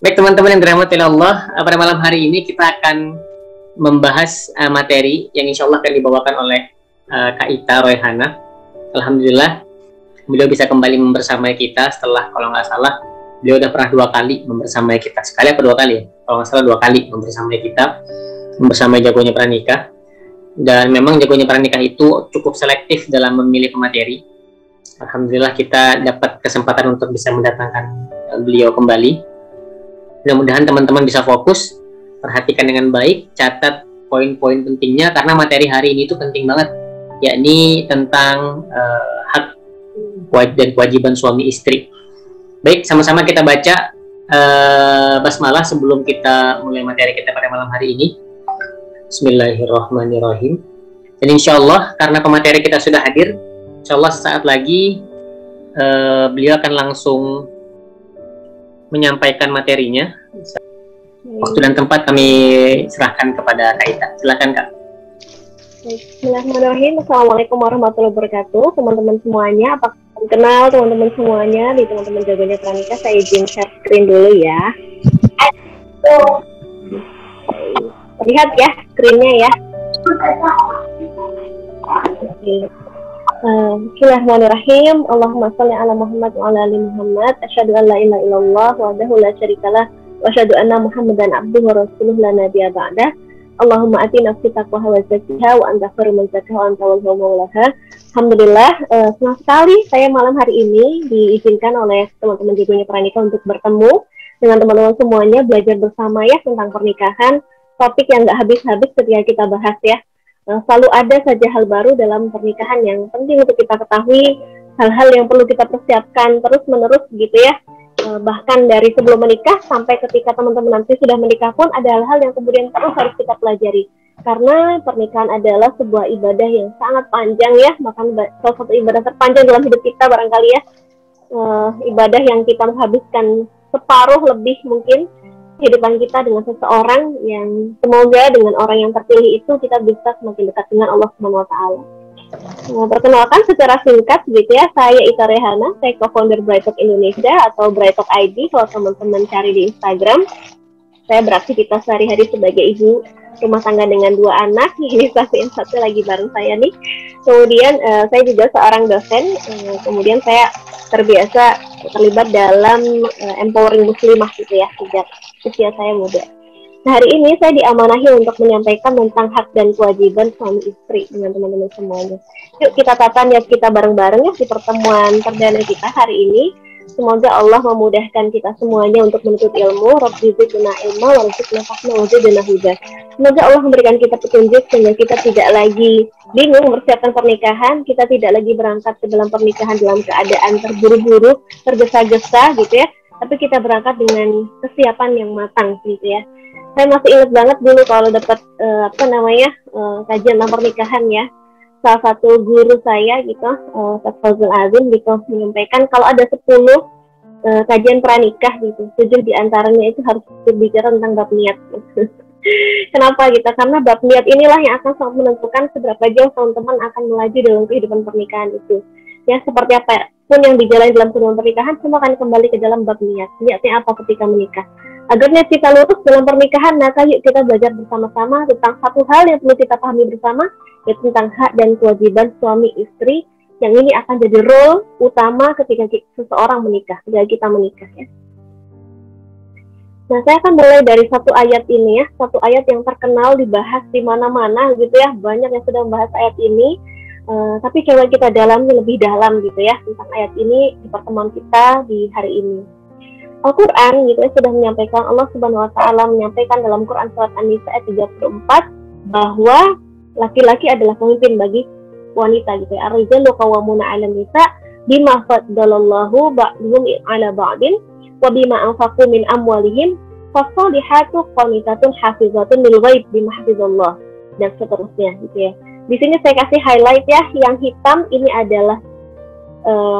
Baik teman-teman yang dirahmati Allah, pada malam hari ini kita akan membahas materi yang insya Allah akan dibawakan oleh Kak Ita Royhana. Alhamdulillah, beliau bisa kembali membersamai kita setelah, kalau nggak salah, beliau udah pernah 2 kali membersamai kita. Sekali apa 2 kali ya? Kalau nggak salah 2 kali membersamai kita, membersamai jagonya pranikah. Dan memang jagonya pranikah itu cukup selektif dalam memilih pemateri. Alhamdulillah kita dapat kesempatan untuk bisa mendatangkan beliau kembali. Mudah-mudahan teman-teman bisa fokus, perhatikan dengan baik, catat poin-poin pentingnya karena materi hari ini itu penting banget, yakni tentang hak dan kewajiban suami istri. Baik, sama-sama kita baca basmalah sebelum kita mulai materi kita pada malam hari ini. Bismillahirrahmanirrahim. Dan insya Allah karena pemateri kita sudah hadir, insya Allah sesaat lagi beliau akan langsung menyampaikan materinya. Waktu dan tempat kami serahkan kepada Kak Ita. Silakan Kak. Bismillahirrahmanirrahim. Assalamualaikum warahmatullahi wabarakatuh. Teman-teman semuanya, apa kenal teman-teman semuanya di teman-teman jagonya pranikah. Saya izin share screen dulu ya. Terlihat ya screennya ya. Bismillahirrahmanirrahim. Allahumma sholli ala Muhammad wa ala ali Muhammad. Asyhadu an la ilaha illallah wahdahu la syarikalah wa asyhadu anna Muhammadan abduhu wa rasuluhu la nabiyya ba'dah. Allahumma ati nafsi taqwaha wa zakkiha wa anta khairu man zakkaha wa anta waliyuha maulaha. Alhamdulillah, senang sekali saya malam hari ini diizinkan oleh teman-teman jagonya pranikah untuk bertemu dengan teman-teman semuanya, belajar bersama ya tentang pernikahan. Topik yang nggak habis-habis ketika kita bahas ya. Selalu ada saja hal baru dalam pernikahan yang penting untuk kita ketahui, hal-hal yang perlu kita persiapkan terus-menerus gitu ya. Bahkan dari sebelum menikah sampai ketika teman-teman nanti sudah menikah pun ada hal-hal yang kemudian terus harus kita pelajari. Karena pernikahan adalah sebuah ibadah yang sangat panjang ya, bahkan salah satu ibadah terpanjang dalam hidup kita barangkali ya. Ibadah yang kita menghabiskan separuh lebih mungkin kehidupan kita dengan seseorang yang semoga dengan orang yang terpilih itu kita bisa semakin dekat dengan Allah Subhanahu wa taala. Perkenalkan secara singkat gitu ya, saya Ita Royhana, saya co-founder Brightalk Indonesia atau Brightalk ID kalau teman-teman cari di Instagram. Saya beraktivitas sehari-hari sebagai ibu rumah tangga dengan 2 anak, ini satu lagi bareng saya nih. Kemudian saya juga seorang dosen, kemudian saya terbiasa terlibat dalam empowering muslimah gitu ya sejak usia saya muda. Nah, hari ini saya diamanahi untuk menyampaikan tentang hak dan kewajiban suami istri dengan teman-teman semuanya. Yuk kita tata niat kita bareng-bareng ya di pertemuan perdana kita hari ini. Semoga Allah memudahkan kita semuanya untuk menuntut ilmu. Rabbi zidna ilma warzuqna fahma wazidna huda. Semoga Allah memberikan kita petunjuk sehingga kita tidak lagi bingung mempersiapkan pernikahan, kita tidak lagi berangkat ke dalam pernikahan dalam keadaan terburu-buru, tergesa-gesa gitu ya. Tapi kita berangkat dengan kesiapan yang matang gitu ya. Saya masih ingat banget dulu kalau dapat kajian tentang pernikahan ya. Salah satu guru saya gitu, Ustaz Fazul Azim gitu, menyampaikan kalau ada 10 kajian pranikah gitu, 7 diantaranya itu harus berbicara tentang bab niat. Kenapa gitu? Karena bab niat inilah yang akan sangat menentukan seberapa jauh teman-teman akan melaju dalam kehidupan pernikahan itu. Ya, seperti apa pun yang dijalani dalam kehidupan pernikahan, semua akan kembali ke dalam bab niat. Niatnya apa ketika menikah? Agar niat kita lurus dalam pernikahan, maka yuk kita belajar bersama-sama tentang satu hal yang perlu kita pahami bersama, yaitu tentang hak dan kewajiban suami istri, yang ini akan jadi role utama ketika seseorang menikah, ketika kita menikah ya. Nah, saya akan mulai dari satu ayat ini ya, satu ayat yang terkenal dibahas di mana-mana gitu ya, banyak yang sudah membahas ayat ini, tapi coba kita dalami lebih dalam gitu ya, tentang ayat ini di pertemuan kita di hari ini. Al-Quran gitu ya, sudah menyampaikan, Allah Subhanahu wa ta'ala menyampaikan dalam Quran surat An-Nisa ayat 34 bahwa laki-laki adalah pemimpin bagi wanita gitu ya. Ar-rijalu qawwamuna 'alan nisa bima faddalallahu ba'dhum 'ala ba'din wa bima anfaqu min amwalihim fasolihatu qanitatun hafizatun lil ghaib bima hafizallah dan seterusnya gitu ya. Di sini saya kasih highlight ya, yang hitam ini adalah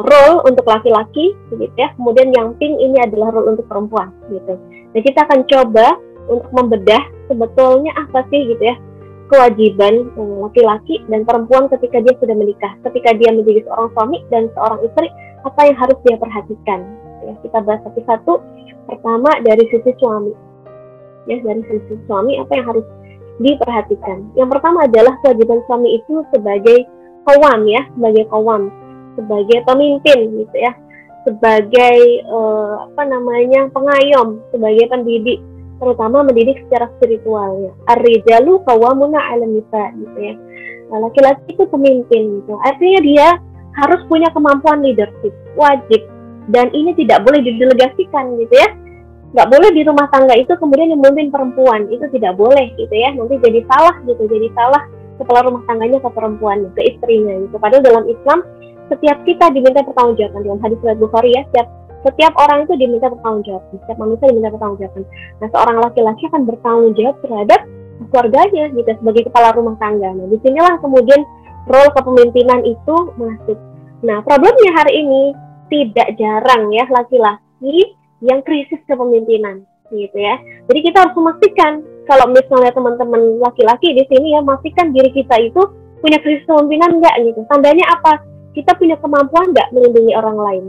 role untuk laki-laki gitu ya. Kemudian yang pink ini adalah role untuk perempuan gitu. Nah, kita akan coba untuk membedah sebetulnya apa sih gitu ya kewajiban laki-laki dan perempuan ketika dia sudah menikah, ketika dia menjadi seorang suami dan seorang istri, apa yang harus dia perhatikan ya. Kita bahas satu-satu. Pertama dari sisi suami. Ya, dari sisi suami apa yang harus diperhatikan. Yang pertama adalah kewajiban suami itu sebagai qawwam ya, sebagai qawwam, sebagai pemimpin gitu ya, sebagai pengayom, sebagai pendidik, terutama mendidik secara spiritual ya. Ar-rijalu qawwamuna 'alan nisa gitu ya. Nah, laki-laki itu pemimpin gitu. Artinya dia harus punya kemampuan leadership, wajib, dan ini tidak boleh didelegasikan gitu ya. Nggak boleh di rumah tangga itu kemudian yang memimpin perempuan, itu tidak boleh gitu ya, nanti jadi salah gitu, jadi salah kepala rumah tangganya ke perempuan, ke istrinya gitu. Padahal dalam Islam setiap kita diminta pertanggungjawaban, dalam hadis riwayat Bukhari ya, setiap orang itu diminta pertanggungjawaban, setiap manusia diminta pertanggungjawaban. Nah, seorang laki-laki akan bertanggung jawab terhadap keluarganya gitu sebagai kepala rumah tangga. Nah, disinilah kemudian role kepemimpinan itu masuk. Nah, problemnya hari ini tidak jarang ya laki-laki yang krisis kepemimpinan gitu ya. Jadi kita harus memastikan kalau misalnya teman-teman laki-laki di sini ya, memastikan diri kita itu punya krisis kepemimpinan enggak gitu. Tandanya apa? Kita punya kemampuan enggak melindungi orang lain?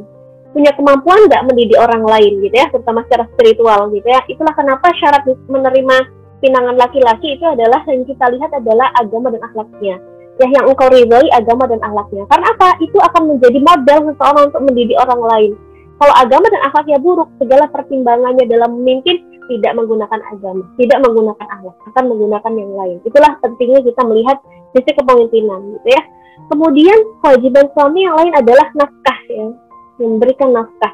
Punya kemampuan enggak mendidik orang lain gitu ya, terutama secara spiritual gitu ya. Itulah kenapa syarat menerima pinangan laki-laki itu adalah yang kita lihat adalah agama dan akhlaknya. Ya, yang engkau ridhoi agama dan akhlaknya. Karena apa? Itu akan menjadi modal seseorang untuk mendidik orang lain. Kalau agama dan akhlaknya buruk, segala pertimbangannya dalam memimpin tidak menggunakan agama, tidak menggunakan akhlak, akan menggunakan yang lain. Itulah pentingnya kita melihat sisi kepemimpinan, gitu ya. Kemudian kewajiban suami yang lain adalah nafkah, ya, memberikan nafkah.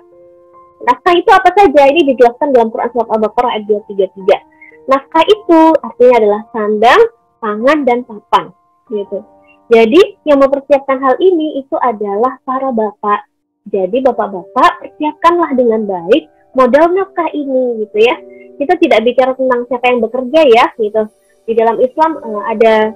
Nafkah itu apa saja? Ini dijelaskan dalam Quran surat Al-Baqarah ayat 233. Nafkah itu artinya adalah sandang, pangan, dan papan, gitu. Jadi yang mempersiapkan hal ini itu adalah para bapak. Jadi bapak-bapak persiapkanlah dengan baik modal nafkah ini gitu ya. Kita tidak bicara tentang siapa yang bekerja ya gitu. Di dalam Islam ada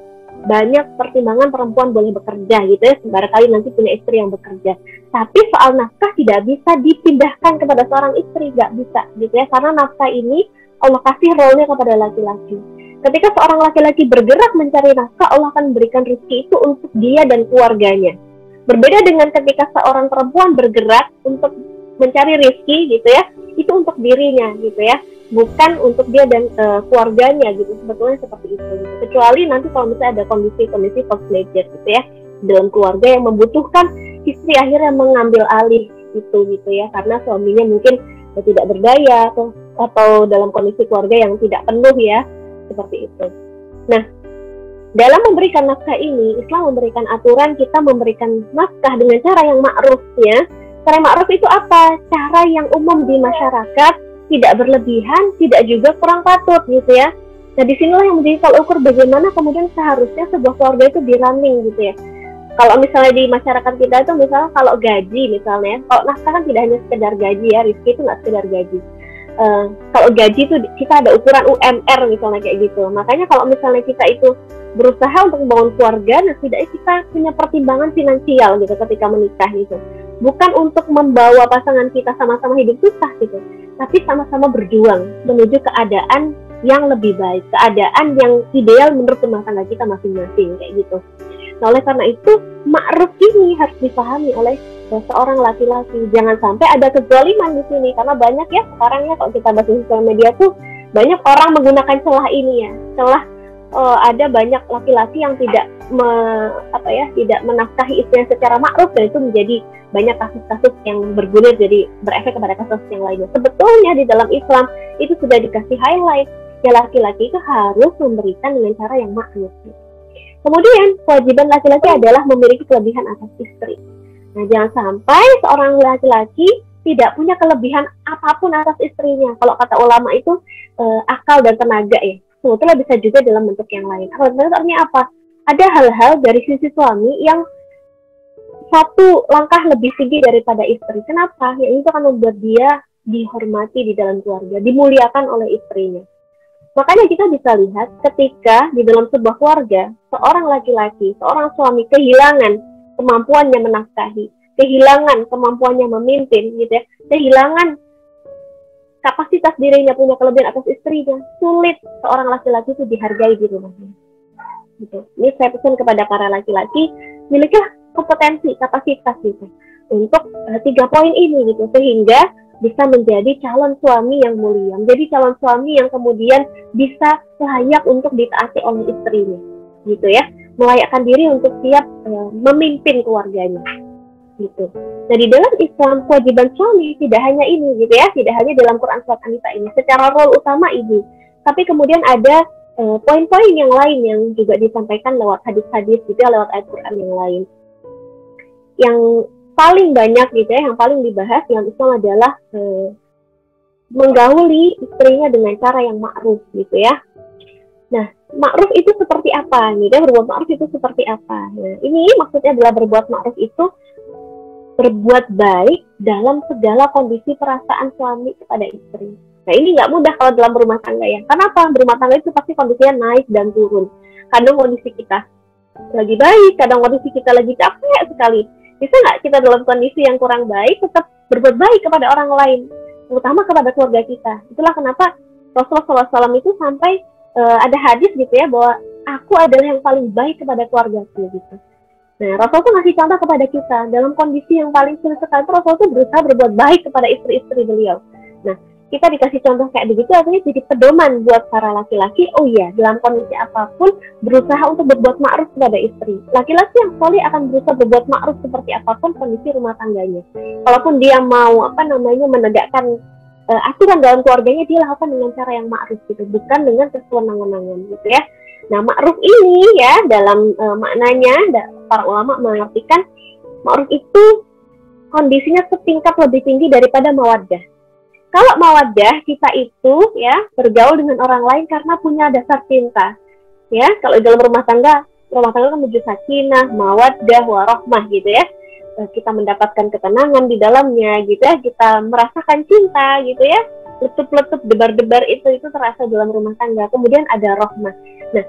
banyak pertimbangan perempuan boleh bekerja gitu ya. Barangkali nanti punya istri yang bekerja. Tapi soal nafkah tidak bisa dipindahkan kepada seorang istri, nggak bisa gitu ya. Karena nafkah ini Allah kasih role-nya kepada laki-laki. Ketika seorang laki-laki bergerak mencari nafkah, Allah akan memberikan rezeki itu untuk dia dan keluarganya. Berbeda dengan ketika seorang perempuan bergerak untuk mencari rezeki gitu ya, itu untuk dirinya gitu ya, bukan untuk dia dan keluarganya gitu. Sebetulnya seperti itu gitu. Kecuali nanti kalau misalnya ada kondisi-kondisi force majeure gitu ya dalam keluarga yang membutuhkan istri akhirnya mengambil alih itu gitu ya, karena suaminya mungkin tidak berdaya atau dalam kondisi keluarga yang tidak penuh ya, seperti itu. Nah, dalam memberikan nafkah ini, Islam memberikan aturan kita memberikan nafkah dengan cara yang ma'ruf ya. Cara ma'ruf itu apa? Cara yang umum di masyarakat, tidak berlebihan, tidak juga kurang patut gitu ya. Nah, disinilah yang menjadi tolak ukur bagaimana kemudian seharusnya sebuah keluarga itu di-running gitu ya. Kalau misalnya di masyarakat kita itu misalnya kalau gaji misalnya, kalau nafkah kan tidak hanya sekedar gaji ya, rezeki itu nggak sekedar gaji. Kalau gaji itu kita ada ukuran UMR misalnya kayak gitu. Makanya kalau misalnya kita itu berusaha untuk membangun keluarga, nah setidaknya kita punya pertimbangan finansial gitu ketika menikah gitu. Bukan untuk membawa pasangan kita sama-sama hidup susah gitu, tapi sama-sama berjuang menuju keadaan yang lebih baik, keadaan yang ideal menurut rumah tangga kita masing-masing kayak gitu. Nah, oleh karena itu ma'ruf ini harus dipahami oleh seorang laki-laki. Jangan sampai ada kezaliman di sini, karena banyak ya sekarang ya kalau kita bahas di sosial media tuh banyak orang menggunakan celah ini ya, celah ada banyak laki-laki yang tidak tidak menafkahi istrinya secara ma'ruf, dan itu menjadi banyak kasus-kasus yang bergulir jadi berefek kepada kasus yang lainnya. Sebetulnya di dalam Islam itu sudah dikasih highlight ya, laki-laki itu harus memberikan dengan cara yang ma'ruf. Kemudian kewajiban laki-laki adalah memiliki kelebihan atas istri. Nah, jangan sampai seorang laki-laki tidak punya kelebihan apapun atas istrinya. Kalau kata ulama itu akal dan tenaga ya. Sebetulnya bisa juga dalam bentuk yang lain. Artinya apa? Ada hal-hal dari sisi suami yang satu langkah lebih tinggi daripada istri. Kenapa? Ya, itu akan membuat dia dihormati di dalam keluarga, dimuliakan oleh istrinya. Makanya kita bisa lihat ketika di dalam sebuah keluarga, seorang laki-laki, seorang suami kehilangan kemampuannya menafkahi, kehilangan kemampuannya memimpin, gitu ya, kehilangan kapasitas dirinya punya kelebihan atas istrinya, sulit seorang laki-laki itu dihargai di rumahnya. Gitu. Ini saya pesan kepada para laki-laki, milikilah kompetensi, kapasitas gitu untuk 3 poin ini gitu, sehingga bisa menjadi calon suami yang mulia, menjadi calon suami yang kemudian bisa layak untuk ditaati oleh istrinya, gitu ya, melayakkan diri untuk siap memimpin keluarganya, gitu. Nah, di dalam Islam kewajiban suami tidak hanya ini, gitu ya, tidak hanya dalam Quran surat An-Nisa ini secara role utama ibu, tapi kemudian ada poin-poin yang lain yang juga disampaikan lewat hadis-hadis, gitu ya, lewat ayat Quran yang lain. Yang paling banyak, gitu ya, yang paling dibahas dalam Islam adalah menggauli istrinya dengan cara yang ma'ruf, gitu ya. Nah, ma'ruf itu seperti apa? Gitu ya, berbuat ma'ruf itu seperti apa? Nah, ini maksudnya adalah berbuat ma'ruf itu berbuat baik dalam segala kondisi perasaan suami kepada istri. Nah, ini nggak mudah kalau dalam rumah tangga ya. Kenapa? Berumah tangga itu pasti kondisinya naik dan turun. Kadang kondisi kita lagi baik, kadang kondisi kita lagi capek sekali. Bisa nggak kita dalam kondisi yang kurang baik tetap berbuat baik kepada orang lain, terutama kepada keluarga kita? Itulah kenapa Rasulullah SAW itu sampai ada hadis, gitu ya, bahwa aku adalah yang paling baik kepada keluargaku, gitu. Nah, Rasul tuh ngasih contoh kepada kita dalam kondisi yang paling sulit sekali. Rasul tuh berusaha berbuat baik kepada istri-istri beliau. Nah, kita dikasih contoh kayak begitu, artinya jadi pedoman buat para laki-laki. Oh iya, dalam kondisi apapun berusaha untuk berbuat ma'ruf kepada istri. Laki-laki yang soleh akan berusaha berbuat ma'ruf seperti apapun kondisi rumah tangganya. Walaupun dia mau menegakkan aturan dalam keluarganya, dia lakukan dengan cara yang ma'ruf, gitu, bukan dengan kesewenang-wenangan, gitu ya. Nah, ma'ruf ini ya dalam maknanya para ulama mengartikan ma'ruf itu kondisinya setingkat lebih tinggi daripada mawaddah. Kalau mawaddah, kita itu ya bergaul dengan orang lain karena punya dasar cinta. Ya, kalau dalam rumah tangga kan menuju sakinah, mawaddah, warahmah, gitu ya. Kita mendapatkan ketenangan di dalamnya, gitu ya. Kita merasakan cinta, gitu ya. Letup-letup, debar-debar itu terasa dalam rumah tangga. Kemudian ada rahmah. Nah,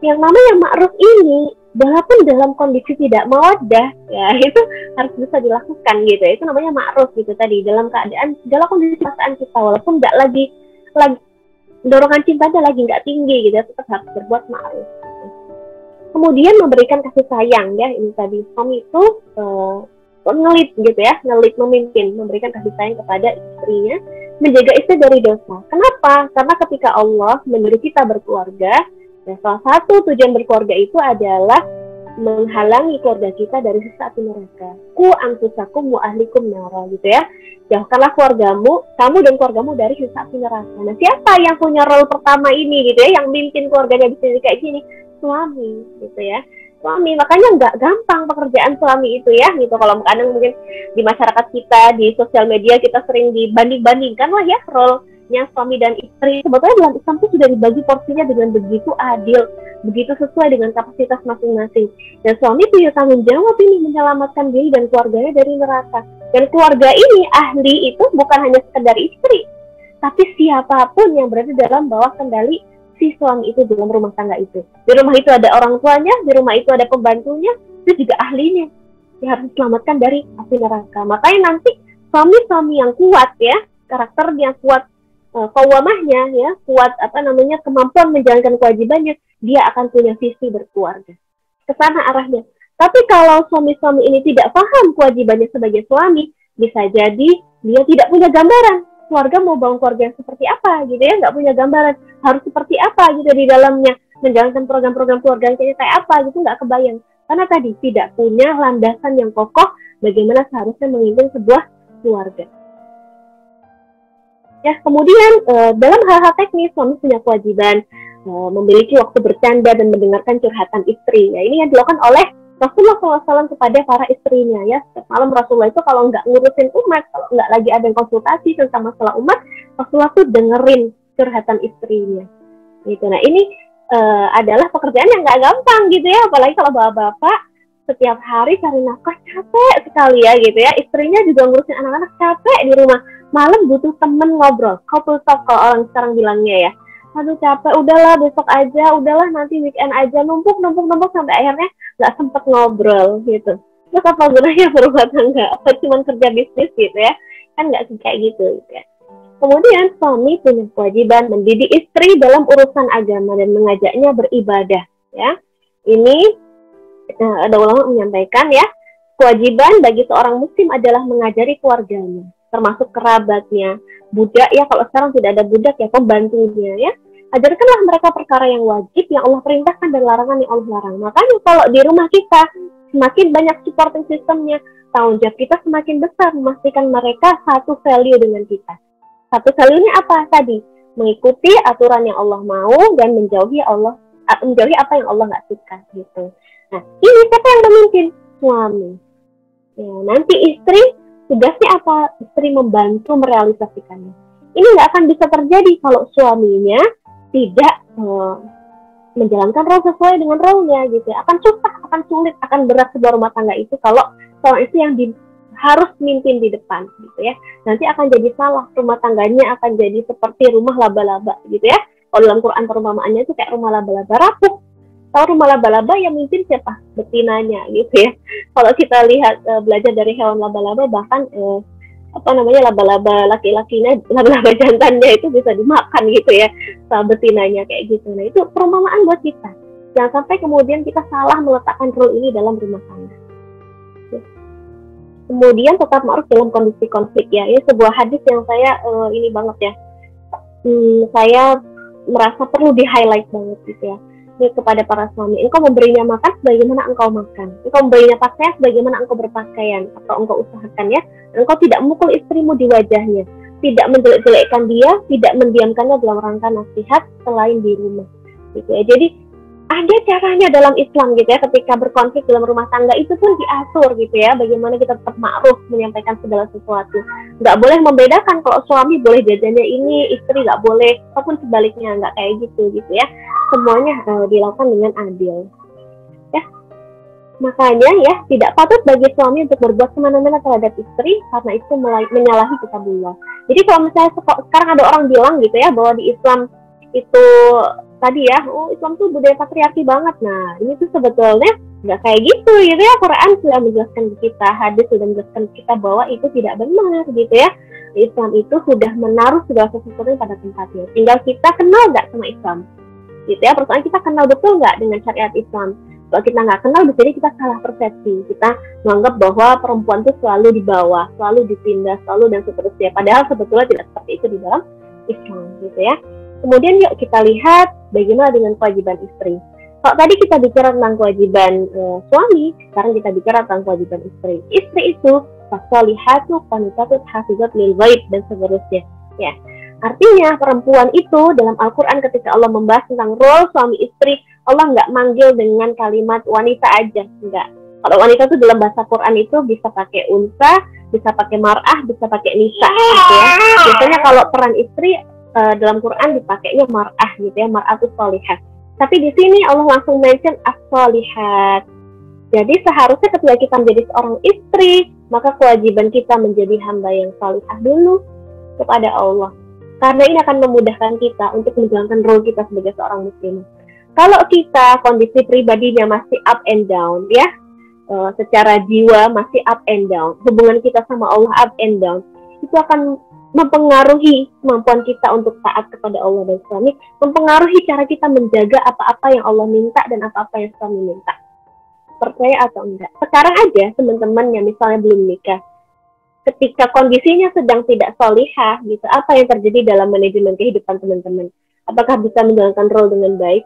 yang namanya ma'ruf ini walaupun dalam kondisi tidak mawaddah, ya itu harus bisa dilakukan, gitu. Itu namanya ma'ruf, gitu tadi, dalam keadaan dalam kondisi perasaan kita, walaupun nggak lagi dorongan cintanya lagi nggak tinggi, gitu, tetap harus berbuat ma'ruf. Gitu. Kemudian memberikan kasih sayang, ya, ini tadi suami itu ngelit, gitu ya, ngelit, memimpin, memberikan kasih sayang kepada istrinya, menjaga istri dari dosa. Kenapa? Karena ketika Allah menyuruh kita berkeluarga, nah, salah satu tujuan berkeluarga itu adalah menghalangi keluarga kita dari siksa api neraka. Ku anfusakum wa ahlikum nara, gitu ya. Jauhkanlah keluargamu, kamu dan keluargamu dari siksa api neraka. Nah, siapa yang punya role pertama ini, gitu ya, yang mimpin keluarganya di sini kayak gini? Suami, gitu ya. Suami, makanya nggak gampang pekerjaan suami itu ya, gitu. Kalau kadang mungkin di masyarakat kita, di sosial media kita sering dibanding-bandingkan lah ya role-nya suami dan istri. Sebetulnya dalam Islam itu sudah dibagi porsinya dengan begitu adil, begitu sesuai dengan kapasitas masing-masing. Dan suami punya tanggung jawab ini menyelamatkan diri dan keluarganya dari neraka. Dan keluarga ini ahli itu bukan hanya sekedar istri, tapi siapapun yang berada dalam bawah kendali si suami itu dalam rumah tangga itu. Di rumah itu ada orang tuanya, di rumah itu ada pembantunya, itu juga ahlinya. Dia harus diselamatkan dari api neraka. Makanya nanti suami-suami yang kuat ya, karakternya kuat, qawwamahnya ya, kuat kemampuan menjalankan kewajibannya, dia akan punya visi berkeluarga. Kesana arahnya. Tapi kalau suami-suami ini tidak paham kewajibannya sebagai suami, bisa jadi dia tidak punya gambaran keluarga mau bangun keluarga yang seperti apa, gitu ya, nggak punya gambaran harus seperti apa gitu di dalamnya, menjalankan program-program keluarga kayak apa gitu, nggak kebayang. Karena tadi tidak punya landasan yang kokoh bagaimana seharusnya memimpin sebuah keluarga. Ya, kemudian dalam hal-hal teknis suami punya kewajiban memiliki waktu bercanda dan mendengarkan curhatan istri. Ya, ini yang dilakukan oleh Rasulullah SAW kepada para istrinya ya. Setiap malam Rasulullah itu kalau nggak ngurusin umat, kalau nggak lagi ada konsultasi tentang masalah umat, Rasulullah tuh dengerin curhatan istrinya. Gitu. Nah ini adalah pekerjaan yang nggak gampang gitu ya, apalagi kalau bapak-bapak setiap hari cari nafkah capek sekali ya gitu ya. Istrinya juga ngurusin anak-anak capek di rumah. Malam butuh temen ngobrol, couple talk kalau orang sekarang bilangnya ya. Aduh capek, udahlah besok aja, udahlah nanti weekend aja, numpuk sampai akhirnya nggak sempet ngobrol gitu. Terus apa gunanya berumah tangga? Apa cuma kerja bisnis gitu ya? Kan nggak kayak gitu ya. Kemudian suami punya kewajiban mendidik istri dalam urusan agama dan mengajaknya beribadah ya. Ini ada ulama menyampaikan ya, kewajiban bagi seorang muslim adalah mengajari keluarganya. termasuk kerabatnya, budak ya, kalau sekarang tidak ada budak ya, pembantunya ya. Ajarkanlah mereka perkara yang wajib yang Allah perintahkan dan larangan yang Allah larang. Makanya kalau di rumah kita semakin banyak supporting sistemnya, tanggung jawab kita semakin besar memastikan mereka satu value dengan kita. Satu value-nya apa tadi? Mengikuti aturan yang Allah mau dan menjauhi apa yang Allah nggak suka gitu. Nah, ini siapa yang memimpin? Suami. Ya, nanti istri tugasnya apa? Istri membantu merealisasikannya. Ini nggak akan bisa terjadi kalau suaminya tidak menjalankan role sesuai dengan role-nya gitu ya. Akan susah, akan sulit, akan berat sebuah rumah tangga itu kalau seorang istri yang harus mimpin di depan gitu ya. Nanti akan jadi salah, rumah tangganya akan jadi seperti rumah laba-laba gitu ya. Kalau dalam Quran perumpamaannya itu kayak rumah laba-laba rapuh. Tahu rumah laba-laba yang mimpin siapa? Betinanya gitu ya. Kalau kita lihat belajar dari hewan laba-laba, bahkan laba-laba laki-lakinya, laba-laba jantannya itu bisa dimakan gitu ya, sama betinanya kayak gitu. Nah, itu perumpamaan buat kita. Jangan sampai kemudian kita salah meletakkan role ini dalam rumah tangga. Kemudian tetap ma'ruf dalam kondisi konflik ya. Ini sebuah hadis yang saya ini banget ya. Saya merasa perlu di-highlight banget gitu ya. Ini kepada para suami, engkau memberinya makan sebagaimana engkau makan, engkau memberinya pakaian sebagaimana engkau berpakaian, atau engkau usahakan ya, engkau tidak memukul istrimu di wajahnya, tidak menjelek-jelekkan dia, tidak mendiamkannya dalam rangka nasihat selain di rumah gitu ya. Jadi ada caranya dalam Islam gitu ya, ketika berkonflik dalam rumah tangga itu pun diatur gitu ya, bagaimana kita tetap ma'ruf menyampaikan segala sesuatu. Nggak boleh membedakan, kalau suami boleh jajannya ini, istri nggak boleh, ataupun sebaliknya, nggak kayak gitu ya. Semuanya dilakukan dengan adil ya. Makanya ya, tidak patut bagi suami untuk berbuat semena-mena terhadap istri karena itu menyalahi kitabullah. Jadi kalau misalnya sekarang ada orang bilang gitu ya, bahwa di Islam itu tadi ya, Islam tuh budaya patriarki banget. Nah, ini tuh sebetulnya nggak kayak gitu ya. Quran sudah menjelaskan ke kita, hadis sudah menjelaskan ke kita bahwa itu tidak benar gitu ya. Islam itu sudah menaruh segala sesuatu pada tempatnya. Tinggal kita kenal nggak sama Islam gitu ya. Persoalan kita kenal betul nggak dengan syariat Islam. Kalau kita nggak kenal, jadi kita salah persepsi. Kita menganggap bahwa perempuan itu selalu di bawah, selalu ditindas, selalu dan seterusnya. Padahal sebetulnya tidak seperti itu di dalam Islam gitu ya. Kemudian yuk kita lihat bagaimana dengan kewajiban istri. Kalau tadi kita bicara tentang kewajiban suami, sekarang kita bicara tentang kewajiban istri. Istri itu fasolihatu qanitatut hafizat lil ghaib dan seterusnya. Ya, artinya perempuan itu dalam Al-Quran ketika Allah membahas tentang role suami istri, Allah nggak manggil dengan kalimat wanita aja, enggak. Kalau wanita itu dalam bahasa Quran itu bisa pakai unsa, bisa pakai mar'ah, bisa pakai nisa gitu ya. Biasanya kalau peran istri dalam Quran dipakainya mar'ah gitu ya, mar'atus sholihah. Tapi di sini Allah langsung mention as-sholihat. Jadi seharusnya ketika kita menjadi seorang istri, maka kewajiban kita menjadi hamba yang sholihah dulu kepada Allah. Karena ini akan memudahkan kita untuk menjalankan role kita sebagai seorang muslim. Kalau kita kondisi pribadinya masih up and down ya, secara jiwa masih up and down, hubungan kita sama Allah up and down, itu akan mempengaruhi kemampuan kita untuk taat kepada Allah dan suami, mempengaruhi cara kita menjaga apa-apa yang Allah minta dan apa-apa yang suami minta. Percaya atau enggak? Sekarang aja teman-teman yang misalnya belum nikah, ketika kondisinya sedang tidak solihah gitu, apa yang terjadi dalam manajemen kehidupan teman-teman? Apakah bisa menjalankan role dengan baik?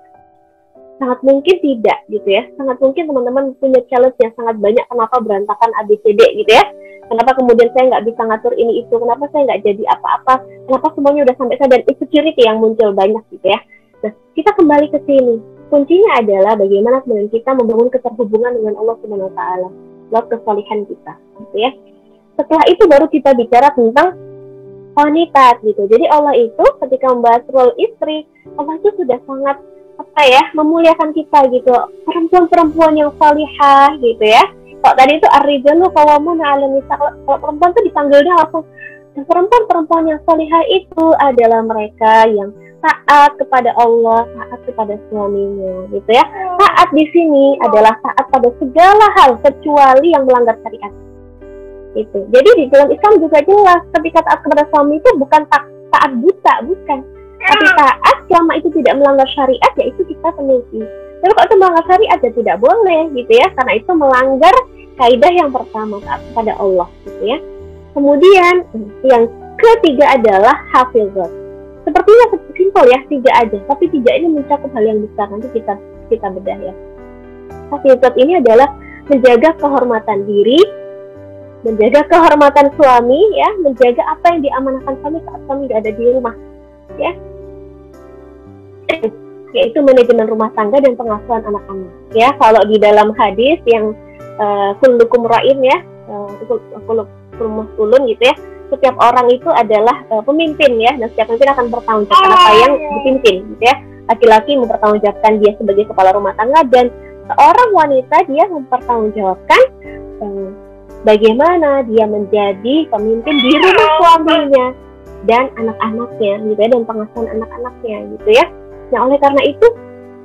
Sangat mungkin tidak gitu ya. Sangat mungkin teman-teman punya challenge yang sangat banyak. Kenapa berantakan ABCD gitu ya? Kenapa kemudian saya nggak bisa ngatur ini itu? Kenapa saya nggak jadi apa-apa? Kenapa semuanya udah sampai saya, dan insecurity yang muncul banyak gitu ya? Nah, kita kembali ke sini. Kuncinya adalah bagaimana kemudian kita membangun keterhubungan dengan Allah Subhanahu Wa Taala, lewat kesalihan kita, gitu ya. Setelah itu baru kita bicara tentang wanita gitu. Jadi Allah itu ketika membahas role istri, Allah itu sudah sangat memuliakan kita gitu. Perempuan-perempuan yang salihah gitu ya. Kalau tadi itu ar-rijalu qawwamuna 'alan nisa, kalau perempuan itu dipanggilnya langsung. Dan perempuan-perempuan yang salihah itu adalah mereka yang taat kepada Allah, taat kepada suaminya gitu ya. Taat di sini adalah taat pada segala hal kecuali yang melanggar syariat. Gitu. Jadi di dalam Islam juga jelas ketika taat kepada suami itu bukan taat buta, bukan. Tapi taat selama itu tidak melanggar syariat, ya itu kita penuhi. Tapi kalau itu melanggar syariat ya tidak boleh gitu ya, karena itu melanggar kaidah yang pertama, taat kepada Allah gitu ya. Kemudian yang ketiga adalah hafizat. Sepertinya simpel ya, 3 aja, tapi 3 ini mencakup hal yang besar. Nanti kita bedah ya. Hafizat ini adalah menjaga kehormatan diri, menjaga kehormatan suami, ya, menjaga apa yang diamanahkan suami saat suami tidak ada di rumah, ya, yaitu manajemen rumah tangga dan pengasuhan anak-anak. Ya, kalau di dalam hadis yang kullukum ra'in ya, kullukum mas'ulun gitu ya, setiap orang itu adalah pemimpin ya, dan setiap pemimpin akan bertanggung jawab apa yang dipimpin gitu ya. Laki-laki mempertanggungjawabkan dia sebagai kepala rumah tangga, dan seorang wanita dia mempertanggungjawabkan bagaimana dia menjadi pemimpin di rumah suaminya dan anak-anaknya gitu ya, dan pengasuhan anak-anaknya gitu ya. Nah, oleh karena itu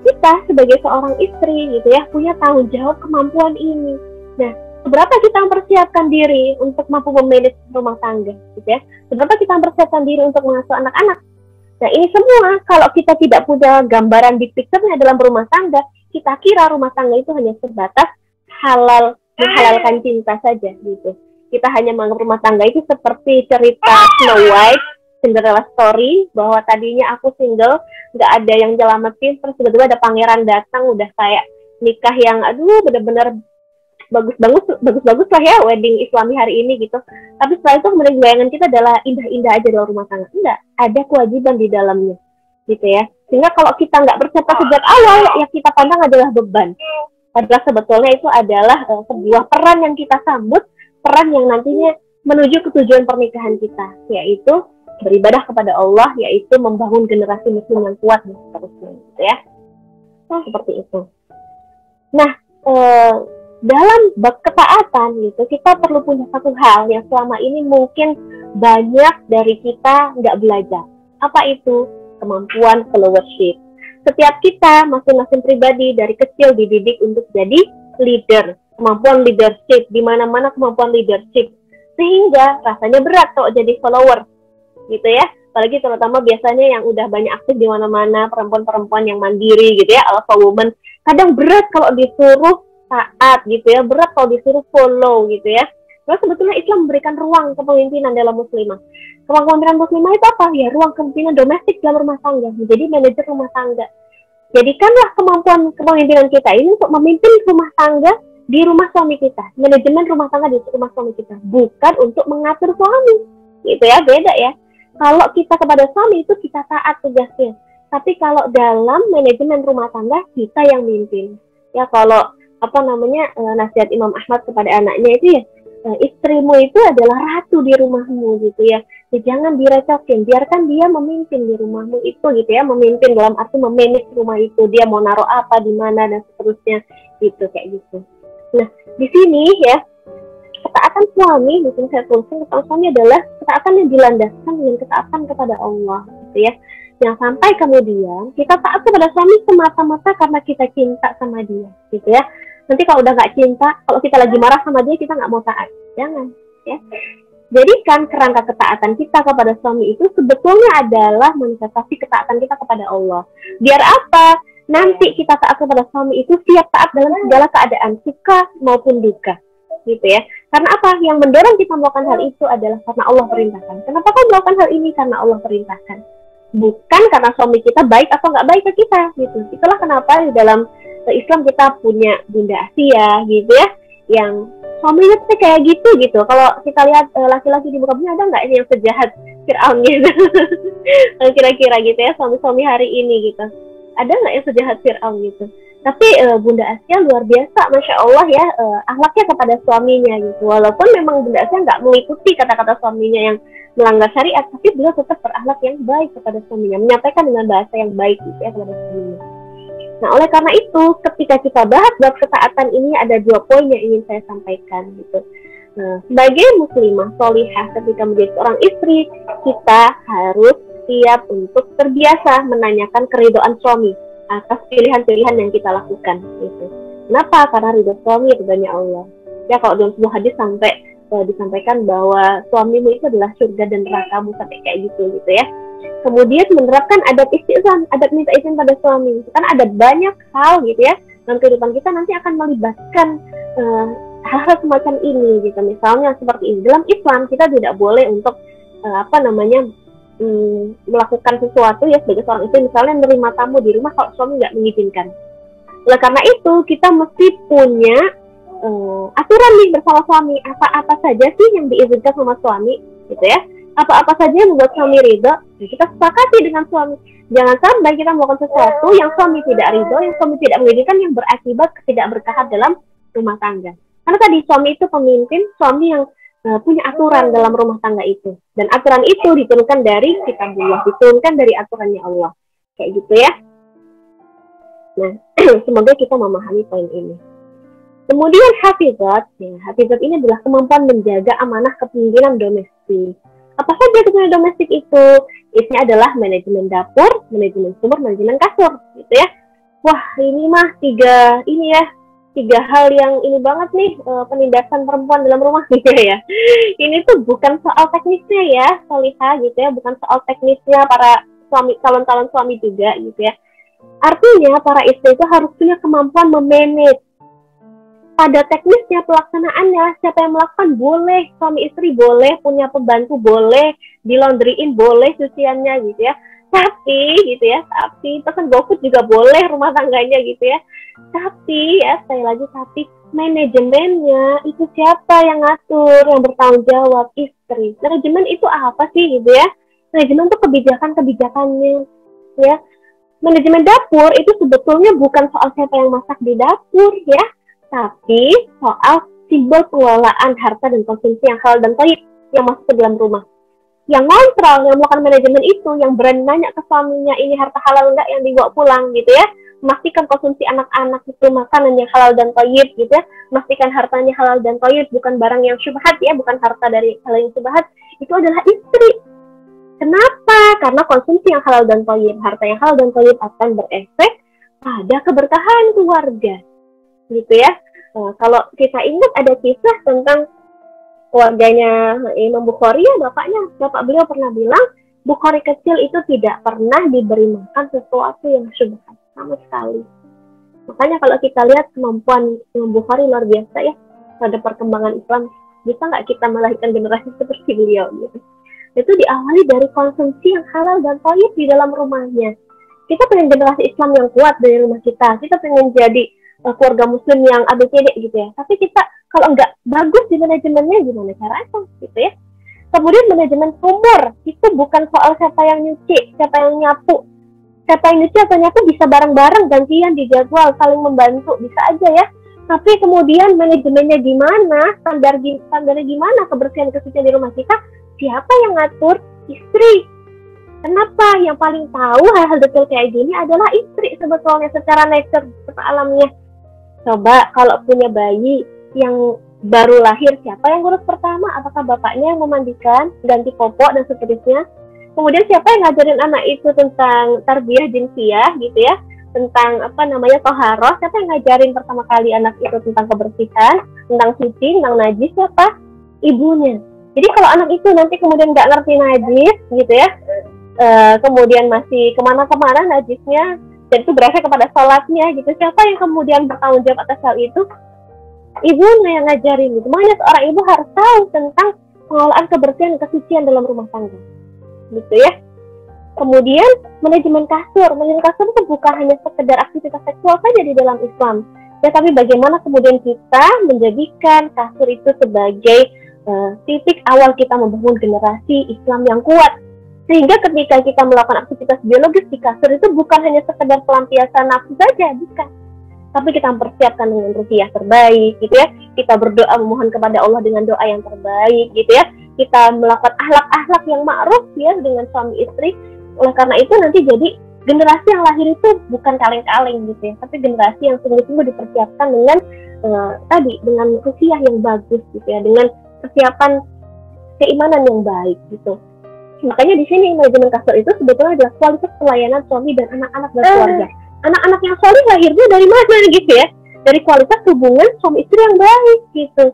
kita sebagai seorang istri gitu ya punya tanggung jawab kemampuan ini. Nah, seberapa kita mempersiapkan diri untuk mampu memanage rumah tangga gitu ya? Seberapa kita mempersiapkan diri untuk mengasuh anak-anak? Nah, ini semua kalau kita tidak punya gambaran big picture-nya dalam rumah tangga, kita kira rumah tangga itu hanya sebatas halal, menghalalkan cinta saja gitu. Kita hanya menganggap rumah tangga itu seperti cerita Snow White, Cinderella story, bahwa tadinya aku single, nggak ada yang nyelamatin, terus tiba-tiba ada pangeran datang, udah kayak nikah yang aduh benar-benar bagus-bagus lah ya, wedding Islami hari ini gitu. Tapi setelah itu kemudian bayangan kita adalah indah-indah aja dalam rumah tangga. Enggak, ada kewajiban di dalamnya gitu ya. Sehingga kalau kita nggak bersiap sejak awal, yang kita pandang adalah beban. Padahal sebetulnya itu adalah sebuah peran yang kita sambut, peran yang nantinya menuju ke tujuan pernikahan kita, yaitu beribadah kepada Allah, yaitu membangun generasi muslim yang kuat dan seterusnya gitu ya. Nah, seperti itu. Nah, dalam bab ketaatan gitu, kita perlu punya satu hal yang selama ini mungkin banyak dari kita nggak belajar. Apa itu? Kemampuan followership. Setiap kita masing-masing pribadi dari kecil dididik untuk jadi leader, kemampuan leadership, di mana-mana kemampuan leadership, sehingga rasanya berat kalau jadi follower gitu ya. Apalagi terutama biasanya yang udah banyak aktif di mana-mana, perempuan-perempuan yang mandiri gitu ya, alpha woman, kadang berat kalau disuruh taat gitu ya, berat kalau disuruh follow gitu ya. Terus sebetulnya Islam memberikan ruang kepemimpinan dalam muslimah. Kepemimpinan muslimah itu apa? Ya, ruang kepemimpinan domestik dalam rumah tangga, menjadi manajer rumah tangga. Jadikanlah kemampuan kepemimpinan kita ini untuk memimpin rumah tangga di rumah suami kita, manajemen rumah tangga di rumah suami kita, bukan untuk mengatur suami gitu ya, beda ya. Kalau kita kepada suami itu kita taat tugasnya, tapi kalau dalam manajemen rumah tangga kita yang mimpin. Ya, kalau nasihat Imam Ahmad kepada anaknya itu ya, istrimu itu adalah ratu di rumahmu gitu ya. Jangan direcokin, biarkan dia memimpin di rumahmu itu gitu ya, memimpin dalam arti memanage rumah itu, dia mau naruh apa di mana dan seterusnya gitu, kayak gitu. Nah, di sini ya, ketaatan suami, mungkin saya tuliskan, ketaatan suami adalah ketaatan yang dilandaskan dengan ketaatan kepada Allah gitu ya. Yang sampai kemudian kita taat kepada suami semata-mata karena kita cinta sama dia gitu ya. Nanti kalau udah nggak cinta, kalau kita lagi marah sama dia, kita nggak mau taat. Jangan ya. Jadikan kerangka ketaatan kita kepada suami itu sebetulnya adalah manifestasi ketaatan kita kepada Allah. Biar apa? Nanti kita taat kepada suami itu siap taat dalam segala keadaan, suka maupun duka gitu ya. Karena apa? Yang mendorong kita melakukan hal itu adalah karena Allah perintahkan. Kenapa kau melakukan hal ini? Karena Allah perintahkan, bukan karena suami kita baik atau nggak baik ke kita gitu. Itulah kenapa di dalam Islam kita punya Bunda Asia gitu ya, yang suaminya tuh kayak gitu. Kalau kita lihat laki-laki di muka bumi, ada nggak yang sejahat Fir'aun gitu? Kira-kira gitu ya, suami-suami hari ini gitu. Ada nggak yang sejahat Fir'aun gitu? Tapi Bunda Asia luar biasa, Masya Allah ya, akhlaknya kepada suaminya gitu. Walaupun memang Bunda Asia nggak mengikuti kata-kata suaminya yang melanggar syariat, tapi beliau tetap berakhlak yang baik kepada suaminya, menyampaikan dengan bahasa yang baik gitu ya kepada suaminya. Nah, oleh karena itu, ketika kita bahas bab ketaatan ini, ada 2 poin yang ingin saya sampaikan gitu. Nah, sebagai muslimah sholihah, ketika menjadi seorang istri, kita harus siap untuk terbiasa menanyakan keridhaan suami atas pilihan-pilihan yang kita lakukan gitu. Kenapa? Karena ridho suami ridhonya Allah. Ya, kalau dalam sebuah hadis sampai disampaikan bahwa suamimu itu adalah surga dan nerakamu, sampai kayak gitu ya. Kemudian menerapkan adab istizan, adab minta izin pada suami. Kan ada banyak hal gitu ya dalam kehidupan kita nanti akan melibatkan hal-hal semacam ini gitu. Misalnya seperti ini, dalam Islam kita tidak boleh untuk melakukan sesuatu ya sebagai seorang istri, misalnya menerima tamu di rumah kalau suami nggak mengizinkan. Oleh karena itu kita mesti punya aturan nih bersama suami, apa-apa saja sih yang diizinkan sama suami gitu ya, apa-apa saja yang membuat suami ridho, kita sepakati dengan suami. Jangan sampai kita melakukan sesuatu yang suami tidak ridho, yang suami tidak mengizinkan, yang berakibat ketidakberkahan dalam rumah tangga. Karena tadi suami itu pemimpin, suami yang punya aturan dalam rumah tangga itu, dan aturan itu diturunkan dari kitabullah, diturunkan dari aturannya Allah, kayak gitu ya. Nah, semoga kita memahami poin ini. Kemudian hafizat, ya, hafizat ini adalah kemampuan menjaga amanah kepemimpinan domestik. Apa saja kepemimpinan domestik itu? Isinya adalah manajemen dapur, manajemen sumur, manajemen kasur, gitu ya. Wah, ini mah tiga hal yang ini banget nih, penindasan perempuan dalam rumah gitu ya. Ini tuh bukan soal teknisnya ya, Solihah gitu ya, bukan soal teknisnya para suami, calon-calon suami juga gitu ya. Artinya para istri itu harus punya kemampuan memanage. Pada teknisnya, pelaksanaannya, siapa yang melakukan boleh, suami istri boleh, punya pembantu boleh, di-laundryin boleh cuciannya gitu ya. Tapi pesan GoFood juga boleh rumah tangganya gitu ya. Tapi ya, sekali lagi tapi manajemennya itu siapa yang ngatur, yang bertanggung jawab? Istri. Manajemen itu apa sih gitu ya? Manajemen itu kebijakannya ya. Manajemen dapur itu sebetulnya bukan soal siapa yang masak di dapur ya, tapi soal simbol pengelolaan harta dan konsumsi yang halal dan thayyib yang masuk ke dalam rumah. Yang netral, yang melakukan manajemen itu, yang berani nanya ke suaminya, ini harta halal enggak yang dibawa pulang gitu ya. Memastikan konsumsi anak-anak itu makanan yang halal dan thayyib gitu ya. Memastikan hartanya halal dan thayyib, bukan barang yang syubhat ya, bukan harta dari hal yang syubhat. Itu adalah istri. Kenapa? Karena konsumsi yang halal dan thayyib, harta yang halal dan thayyib akan berefek pada keberkahan keluarga. Gitu ya. Kalau kita ingat ada kisah tentang keluarganya Imam Bukhari ya, bapak beliau pernah bilang Bukhari kecil itu tidak pernah diberi makan sesuatu yang syubhat sama sekali. Makanya kalau kita lihat kemampuan Imam Bukhari luar biasa ya pada perkembangan Islam, bisa nggak kita melahirkan generasi seperti beliau gitu. Itu diawali dari konsumsi yang halal dan thayyib di dalam rumahnya. Kita pengen generasi Islam yang kuat dari rumah kita pengen jadi keluarga muslim yang ABCD gitu ya. Tapi kita kalau nggak bagus di manajemennya, gimana caranya gitu ya. Kemudian manajemen sumur itu bukan soal siapa yang nyuci, siapa yang nyapu. Siapa yang nyuci atau nyapu bisa bareng-bareng, gantian dijadwal, saling membantu, bisa aja ya. Tapi kemudian manajemennya gimana, standarnya gimana, kebersihan-kesucian di rumah kita, siapa yang ngatur? Istri. Kenapa? Yang paling tahu hal-hal detail kayak gini adalah istri sebetulnya secara nature, secara alamnya. Coba kalau punya bayi yang baru lahir, siapa yang ngurus pertama? Apakah bapaknya yang memandikan, ganti popok dan seterusnya? Kemudian siapa yang ngajarin anak itu tentang tarbiyah jinsiyah gitu ya? Tentang toharoh? Siapa yang ngajarin pertama kali anak itu tentang kebersihan, tentang suci, tentang najis? Siapa? Ibunya. Jadi kalau anak itu nanti kemudian nggak ngerti najis gitu ya, kemudian masih kemana-kemana najisnya, dan itu berefek kepada sholatnya gitu. Siapa yang kemudian bertanggung jawab atas hal itu? Ibunya yang ngajarin gitu. Makanya seorang ibu harus tahu tentang pengelolaan kebersihan dan kesucian dalam rumah tangga gitu ya. Kemudian manajemen kasur itu bukan hanya sekedar aktivitas seksual saja di dalam Islam ya, tapi bagaimana kemudian kita menjadikan kasur itu sebagai titik awal kita membangun generasi Islam yang kuat. Sehingga ketika kita melakukan aktivitas biologis di kasur itu bukan hanya sekedar pelampiasan nafsu saja, bukan. Tapi kita mempersiapkan dengan ruhiyah terbaik, gitu ya. Kita berdoa memohon kepada Allah dengan doa yang terbaik, gitu ya. Kita melakukan akhlak-akhlak yang ma'ruf ya dengan suami istri. Oleh karena itu nanti jadi generasi yang lahir itu bukan kaleng-kaleng gitu ya, tapi generasi yang sungguh-sungguh dipersiapkan dengan dengan ruhiyah yang bagus gitu ya, dengan persiapan keimanan yang baik gitu. Makanya di sini manajemen kasur itu sebetulnya adalah kualitas pelayanan suami dan anak-anak dan keluarga. Anak-anak yang soleh lahirnya dari mana gitu ya? Dari kualitas hubungan suami istri yang baik gitu.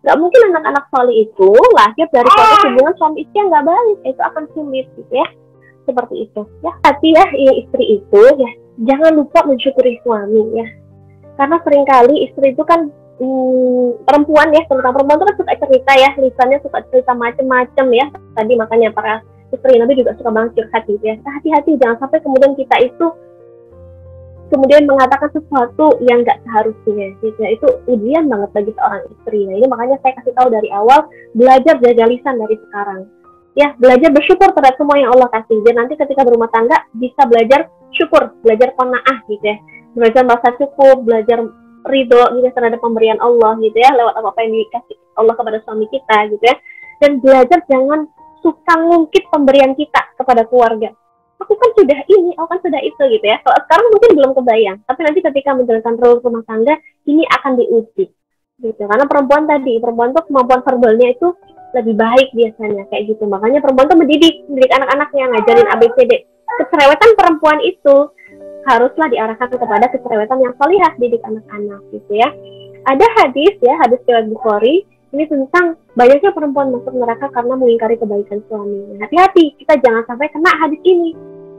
Gak mungkin anak-anak soleh itu lahir dari kualitas hubungan suami istri yang gak baik. Itu akan sulit gitu ya. Seperti itu ya. Tapi ya istri itu ya jangan lupa mensyukuri suami ya. Karena seringkali istri itu kan perempuan ya, tentang perempuan itu kan suka cerita ya, lisannya suka cerita macam-macam ya. Tadi makanya para istri Nabi juga suka banget curhat gitu ya. Hati-hati jangan sampai kemudian kita itu kemudian mengatakan sesuatu yang nggak seharusnya gitu ya. Itu ujian banget bagi seorang istri. Nah ini makanya saya kasih tahu dari awal, belajar jaga lisan dari sekarang ya, belajar bersyukur terhadap semua yang Allah kasih. Jadi nanti ketika berumah tangga bisa belajar syukur, belajar qanaah gitu ya, belajar merasa cukup, belajar ridho gitu terhadap pemberian Allah gitu ya, lewat apa yang dikasih Allah kepada suami kita gitu ya. Dan belajar jangan suka ngungkit pemberian kita kepada keluarga. Aku kan sudah ini, aku kan sudah itu gitu ya. Kalau sekarang mungkin belum kebayang, tapi nanti ketika menjalankan role rumah tangga ini akan diuji gitu. Karena perempuan tuh kemampuan verbalnya itu lebih baik biasanya kayak gitu. Makanya perempuan tuh mendidik anak-anaknya, ngajarin ABCD. Kecerewatan perempuan itu haruslah diarahkan kepada kecerewatan yang solihah, didik anak-anak gitu ya. Ada hadis riwayat Bukhari ini tentang banyaknya perempuan masuk neraka karena mengingkari kebaikan suami. Hati-hati, kita jangan sampai kena hadis ini.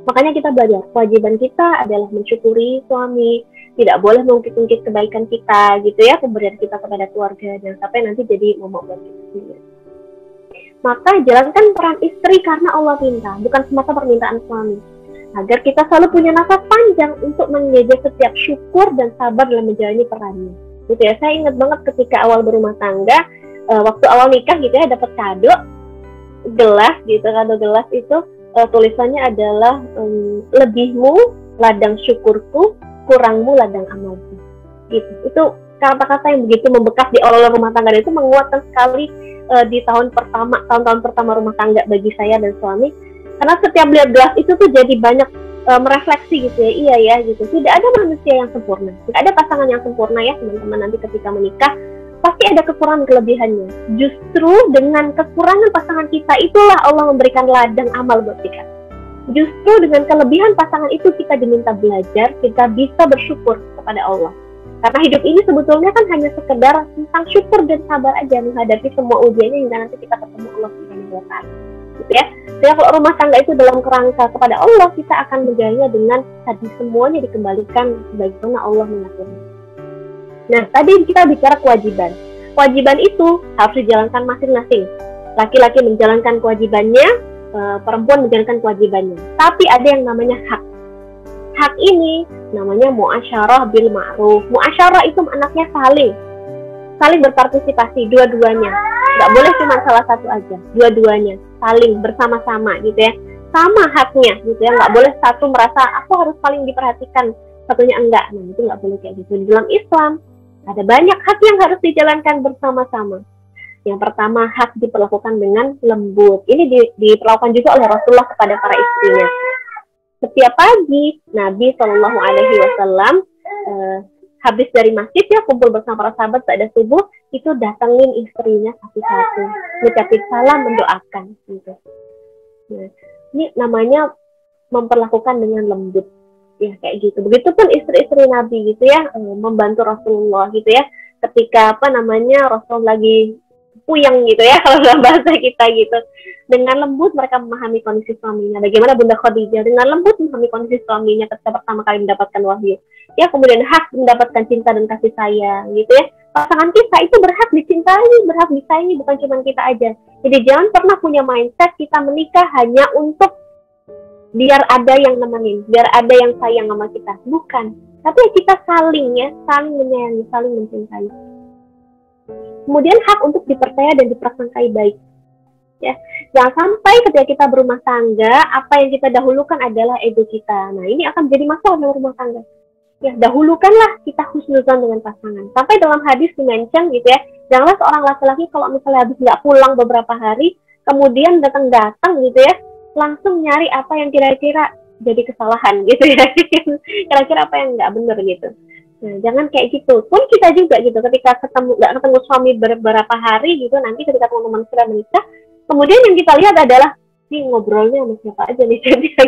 Makanya kita belajar, kewajiban kita adalah mensyukuri suami, tidak boleh mengungkit-ungkit kebaikan kita gitu ya, pemberian kita kepada keluarga, jangan sampai nanti jadi momok buat kita sendiri. Maka jalankan peran istri karena Allah minta, bukan semata permintaan suami. Agar kita selalu punya nafas panjang untuk menjaga setiap syukur dan sabar dalam menjalani perannya. Gitu ya, saya ingat banget ketika awal berumah tangga, waktu awal nikah gitu ya, dapat kado gelas gitu, kado gelas itu tulisannya adalah lebihmu ladang syukurku, kurangmu ladang amalku. Gitu. Itu kata-kata yang begitu membekas di awal rumah tangga itu menguatkan sekali di tahun-tahun pertama rumah tangga bagi saya dan suami. Karena setiap lihat gelas itu tuh jadi banyak merefleksi gitu ya, iya ya gitu. Tidak ada manusia yang sempurna, tidak ada pasangan yang sempurna ya teman-teman. Nanti ketika menikah pasti ada kekurangan kelebihannya. Justru dengan kekurangan pasangan kita itulah Allah memberikan ladang amal buat kita. Justru dengan kelebihan pasangan itu kita diminta belajar, kita bisa bersyukur kepada Allah. Karena hidup ini sebetulnya kan hanya sekedar tentang syukur dan sabar aja menghadapi semua ujiannya hingga nanti kita ketemu Allah Subhanahu wa Ta'ala. Gitu ya. Jadi kalau rumah tangga itu dalam kerangka kepada Allah, kita akan menjalannya dengan tadi semuanya dikembalikan sebagaimana Allah mengaturnya. Nah, tadi kita bicara kewajiban. Kewajiban itu harus dijalankan masing-masing. Laki-laki menjalankan kewajibannya, perempuan menjalankan kewajibannya. Tapi ada yang namanya hak. Hak ini namanya muasyarah bil ma'ruf. Muasyarah itu anaknya saling berpartisipasi, dua-duanya. Nggak boleh cuma salah satu aja, dua-duanya saling bersama-sama gitu ya, sama haknya gitu ya. Nggak boleh satu merasa aku harus paling diperhatikan, satunya enggak. Nah itu nggak boleh kayak gitu. Di dalam Islam ada banyak hak yang harus dijalankan bersama-sama. Yang pertama, hak diperlakukan dengan lembut. Ini diperlakukan juga oleh Rasulullah kepada para istrinya. Setiap pagi Nabi Shallallahu Alaihi Wasallam habis dari masjid ya, kumpul bersama para sahabat pada subuh, itu datangin istrinya satu-satu, mengucapkan salam, mendoakan gitu. Nah, ini namanya memperlakukan dengan lembut ya, kayak gitu. Begitupun istri-istri Nabi gitu ya, membantu Rasulullah gitu ya, ketika Rasul lagi puyeng gitu ya kalau dalam bahasa kita gitu. Dengan lembut mereka memahami kondisi suaminya. Bagaimana Bunda Khadijah dengan lembut memahami kondisi suaminya ketika pertama kali mendapatkan wahyu. Ya, kemudian hak mendapatkan cinta dan kasih sayang gitu ya. Pasangan kita itu berhak dicintai, berhak disayangi, bukan cuma kita aja. Jadi jangan pernah punya mindset kita menikah hanya untuk biar ada yang nemenin, biar ada yang sayang sama kita. Bukan. Tapi kita saling menyayangi, saling mencintai. Kemudian hak untuk dipercaya dan diprasangkai baik. Ya, jangan sampai ketika kita berumah tangga, apa yang kita dahulukan adalah ego kita. Nah, ini akan menjadi masalah dalam rumah tangga. Ya, dahulukanlah kita husnuzan dengan pasangan. Sampai dalam hadis dimention gitu ya, janganlah seorang laki-laki kalau misalnya habis nggak pulang beberapa hari, kemudian datang gitu ya, langsung nyari apa yang kira-kira jadi kesalahan gitu ya. Kira-kira apa yang nggak benar gitu. Nah, jangan kayak gitu. Pun kita juga gitu, ketika nggak ketemu suami beberapa hari gitu, nanti ketika teman-teman sudah menikah, kemudian yang kita lihat adalah ini ngobrolnya sama siapa aja nih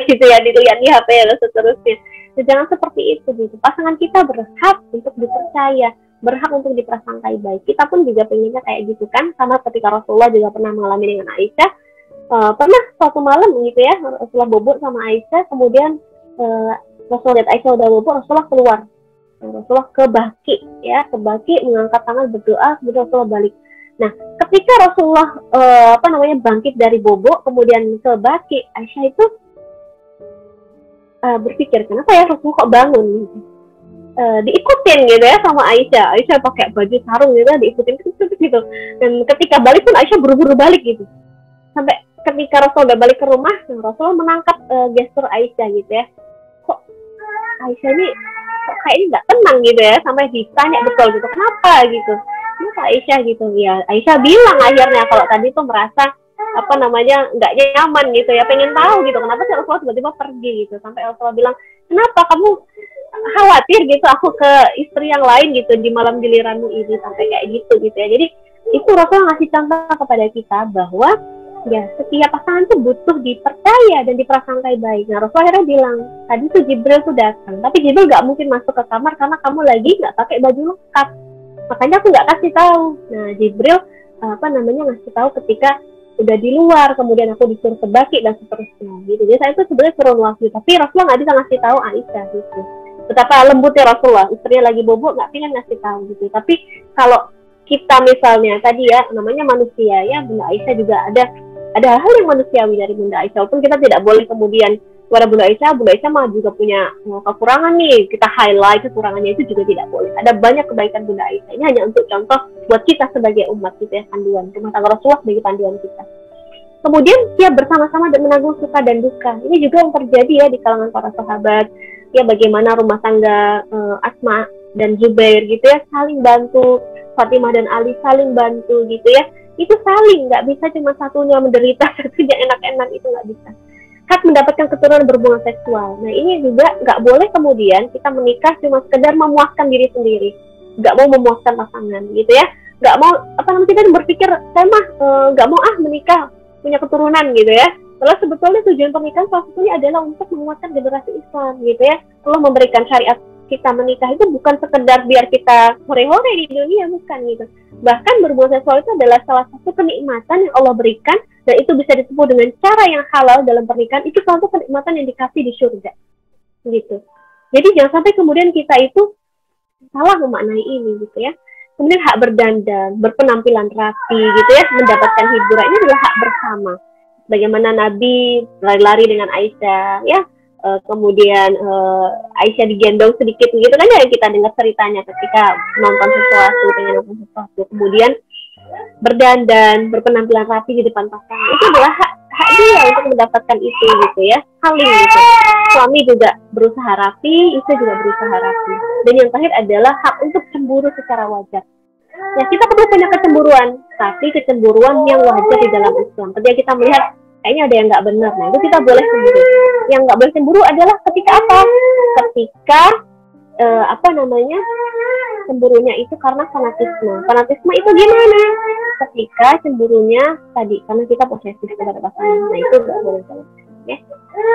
gitu ya, dilihat di HP dan seterusnya. Nah, jangan seperti itu gitu. Pasangan kita berhak untuk dipercaya, berhak untuk diprasangkai baik. Kita pun juga pengennya kayak gitu kan, sama ketika Rasulullah juga pernah mengalami dengan Aisyah. Pernah suatu malam gitu ya, Rasulullah bobo sama Aisyah, kemudian Rasulullah lihat Aisyah udah bobo, Rasulullah keluar Rasulullah ke Baqi, ya, ke Baqi mengangkat tangan berdoa, kemudian Rasulullah balik. Nah, ketika Rasulullah bangkit dari bobo, kemudian ke Baqi, Aisyah itu berpikir, kenapa ya Rasulullah kok bangun? Diikutin gitu ya sama Aisyah. Aisyah pakai baju sarung gitu, diikutin gitu. Dan ketika balik pun Aisyah buru-buru balik gitu. Sampai ketika Rasul udah balik ke rumah, Rasul menangkap gestur Aisyah gitu ya. Kok Aisyah ini kok kayak ini nggak tenang gitu ya, sampai ditanya betul gitu, kenapa gitu? Kenapa Aisyah gitu? Ya Aisyah bilang akhirnya kalau tadi tuh merasa nggak nyaman gitu ya, pengen tahu gitu kenapa sih Rasulullah tiba-tiba pergi gitu. Sampai Rasulullah bilang, kenapa kamu khawatir gitu aku ke istri yang lain gitu di malam giliranmu ini, sampai kayak gitu ya. Jadi itu Rasulullah ngasih contoh kepada kita bahwa ya setiap pasangan tuh butuh dipercaya dan diprasangkai baik. Nah Rasulullah akhirnya bilang, tadi tuh Jibril tuh datang, tapi Jibril nggak mungkin masuk ke kamar karena kamu lagi nggak pakai baju lengkap, makanya aku nggak kasih tahu. Nah Jibril ngasih tahu ketika udah di luar, kemudian aku disuruh ke Baqi dan seterusnya gitu. Jadi saya itu sebenarnya turun wahyu, tapi Rasulullah nggak bisa ngasih tahu Aisyah gitu. Betapa lembutnya Rasulullah, istrinya lagi bobo nggak pengen ngasih tahu gitu. Tapi kalau kita misalnya tadi ya, namanya manusia ya, Bunda Aisyah juga ada hal yang manusiawi dari Bunda Aisyah, walaupun kita tidak boleh kemudian kepada Bunda Aisyah mah juga punya kekurangan nih, kita highlight kekurangannya, itu juga tidak boleh. Ada banyak kebaikan Bunda Aisyah, ini hanya untuk contoh buat kita sebagai umat gitu ya, panduan rumah tangga Rasulullah bagi panduan kita. Kemudian dia bersama-sama dan menanggung suka dan duka. Ini juga yang terjadi ya di kalangan para sahabat, ya bagaimana rumah tangga Asma dan Zubair gitu ya, saling bantu, Fatimah dan Ali saling bantu gitu ya. Itu saling, nggak bisa cuma satunya menderita, satunya enak-enak, itu nggak bisa. Hak mendapatkan keturunan berhubungan seksual. Nah ini juga nggak boleh kemudian kita menikah cuma sekedar memuaskan diri sendiri, nggak mau memuaskan pasangan gitu ya, nggak mau kita berpikir saya mah nggak mau menikah punya keturunan gitu ya. Kalau sebetulnya tujuan pernikahan salah satunya adalah untuk menguatkan generasi Islam gitu ya. Kalau memberikan syariat kita menikah itu bukan sekedar biar kita hore-hore di dunia, bukan gitu. Bahkan berhubungan seksual itu adalah salah satu kenikmatan yang Allah berikan, dan itu bisa ditempuh dengan cara yang halal dalam pernikahan. Itu salah satu kenikmatan yang dikasih di surga gitu. Jadi jangan sampai kemudian kita itu salah memaknai ini gitu ya. Kemudian hak berdandan, berpenampilan rapi gitu ya, mendapatkan hiburan, ini adalah hak bersama. Bagaimana Nabi lari-lari dengan Aisyah ya, kemudian Aisyah digendong sedikit gitu kan ya, kita dengar ceritanya ketika nonton sesuatu, kemudian berdandan, berpenampilan rapi di depan pasangan, itu adalah hak dia untuk mendapatkan itu gitu ya, saling gitu. Suami juga berusaha rapi, istri juga berusaha rapi. Dan yang terakhir adalah hak untuk cemburu secara wajar. Ya kita perlu punya kecemburuan, tapi kecemburuan yang wajar di dalam Islam. Ketika kita melihat kayaknya ada yang nggak benar, nah itu kita boleh cemburu. Yang nggak boleh cemburu adalah ketika apa? Ketika cemburunya itu karena fanatisme. Fanatisme itu gimana? Ketika cemburunya tadi karena kita posesif kepada pasangan, nah itu nggak boleh banget. Ya.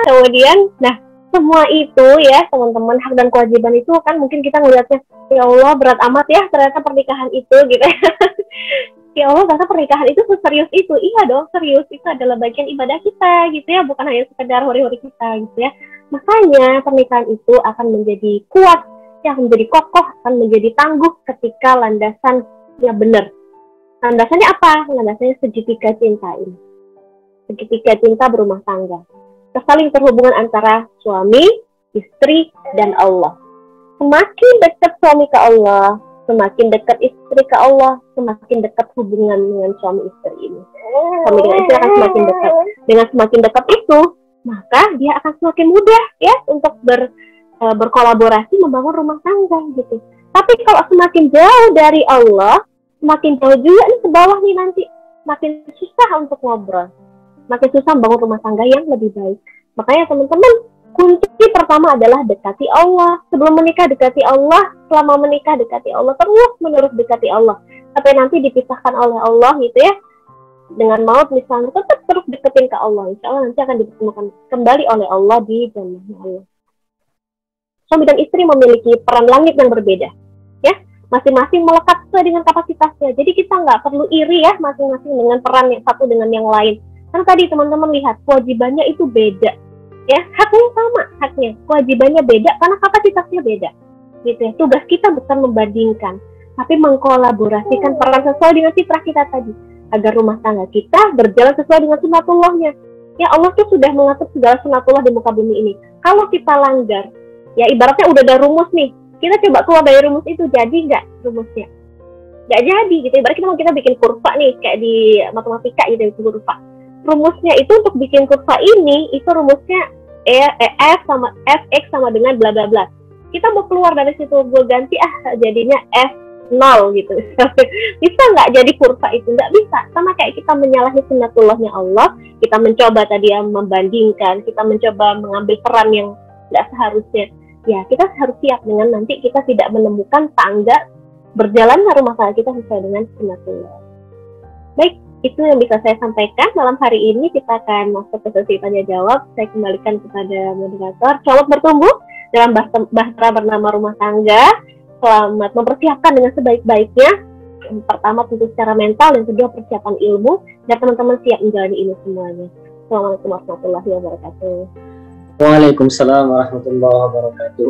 Kemudian, nah semua itu ya teman-teman, hak dan kewajiban itu kan mungkin kita ngelihatnya, ya Allah berat amat ya ternyata pernikahan itu gitu. Ya Allah ternyata pernikahan itu serius itu. Iya dong, serius, itu adalah bagian ibadah kita gitu ya, bukan hanya sekedar hori-hori kita gitu ya. Makanya pernikahan itu akan menjadi kuat, ya akan menjadi kokoh, akan menjadi tangguh ketika landasannya benar. Landasannya apa? Landasannya segitiga cinta ini. Segitiga cinta berumah tangga. Saling terhubungan antara suami, istri, dan Allah. Semakin dekat suami ke Allah, semakin dekat istri ke Allah, semakin dekat hubungan dengan suami istri ini. Suami dengan istri akan semakin dekat. Dengan semakin dekat itu, maka dia akan semakin mudah ya untuk berkolaborasi membangun rumah tangga gitu. Tapi kalau semakin jauh dari Allah, semakin jauh juga nih ke bawah nih nanti, makin susah untuk ngobrol, makin susah membangun rumah tangga yang lebih baik. Makanya teman-teman, kunci pertama adalah dekati Allah. Sebelum menikah dekati Allah, selama menikah dekati Allah, terus menerus dekati Allah sampai nanti dipisahkan oleh Allah gitu ya, dengan maut misalnya, tetap terus deketin ke Allah. Insya Allah nanti akan dipertemukan kembali oleh Allah di jannahnya Allah. Suami dan istri memiliki peran langit yang berbeda ya, masing-masing melekat sesuai dengan kapasitasnya. Jadi kita nggak perlu iri ya masing-masing dengan peran yang satu dengan yang lain. Kan tadi teman-teman lihat kewajibannya itu beda ya, haknya sama, haknya kewajibannya beda karena kapasitasnya beda. gitu ya. Tugas kita bukan membandingkan, tapi mengkolaborasikan peran sesuai dengan fitrah kita tadi, agar rumah tangga kita berjalan sesuai dengan sunatullahnya. Ya Allah tuh sudah mengatur segala sunatullah di muka bumi ini. Kalau kita langgar, ya ibaratnya udah ada rumus nih, kita coba keluar dari rumus itu, jadi nggak rumusnya? Nggak jadi gitu. Ibaratnya kita bikin kurva nih, kayak di matematika gitu, itu kurva. Rumusnya itu untuk bikin kurva ini, itu rumusnya F sama Fx sama dengan bla bla bla. Kita mau keluar dari situ, gue ganti jadinya F0 gitu. Bisa nggak jadi kurva itu? Nggak bisa. Sama kayak kita menyalahi sunnatullahnya Allah, kita mencoba tadi membandingkan, kita mencoba mengambil peran yang nggak seharusnya. Ya, kita harus siap dengan nanti kita tidak menemukan tangga berjalannya rumah tangga kita sesuai dengan sunnatullah. Baik, itu yang bisa saya sampaikan malam hari ini. Kita akan masuk ke sesi tanya jawab. Saya kembalikan kepada moderator. Selamat bertumbuh dalam bahtera bernama rumah tangga. Selamat mempersiapkan dengan sebaik-baiknya. Yang pertama tentu secara mental, yang kedua persiapan ilmu, dan teman-teman siap menjalani ini semuanya. Assalamualaikum warahmatullahi wabarakatuh. Waalaikumsalam warahmatullahi wabarakatuh.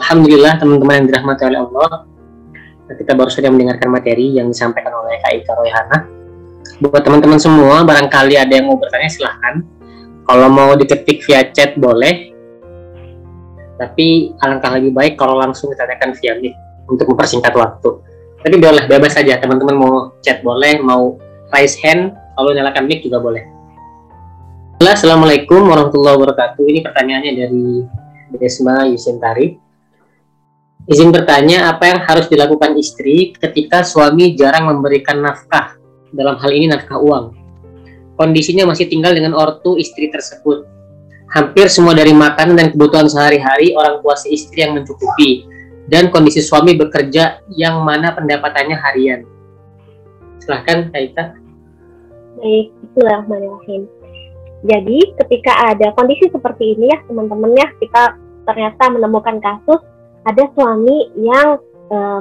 Alhamdulillah teman-teman yang dirahmati oleh Allah, kita baru saja mendengarkan materi yang disampaikan oleh Kak Ita Royhana. Buat teman-teman semua, barangkali ada yang mau bertanya silahkan. Kalau mau diketik via chat boleh, tapi alangkah lebih baik kalau langsung ditanyakan via mic untuk mempersingkat waktu. Tapi boleh, bebas saja, teman-teman mau chat boleh, mau raise hand, lalu nyalakan mic juga boleh. Assalamualaikum warahmatullahi wabarakatuh. Ini pertanyaannya dari Desma Yusintari. Izin bertanya, apa yang harus dilakukan istri ketika suami jarang memberikan nafkah? Dalam hal ini nafkah uang. Kondisinya masih tinggal dengan ortu istri tersebut. Hampir semua dari makanan dan kebutuhan sehari-hari orang tua si istri yang mencukupi. Dan kondisi suami bekerja yang mana pendapatannya harian. Silahkan, Kak Ita. Baik, bismillahirrahmanirrahim. Jadi ketika ada kondisi seperti ini ya teman-teman ya, kita ternyata menemukan kasus ada suami yang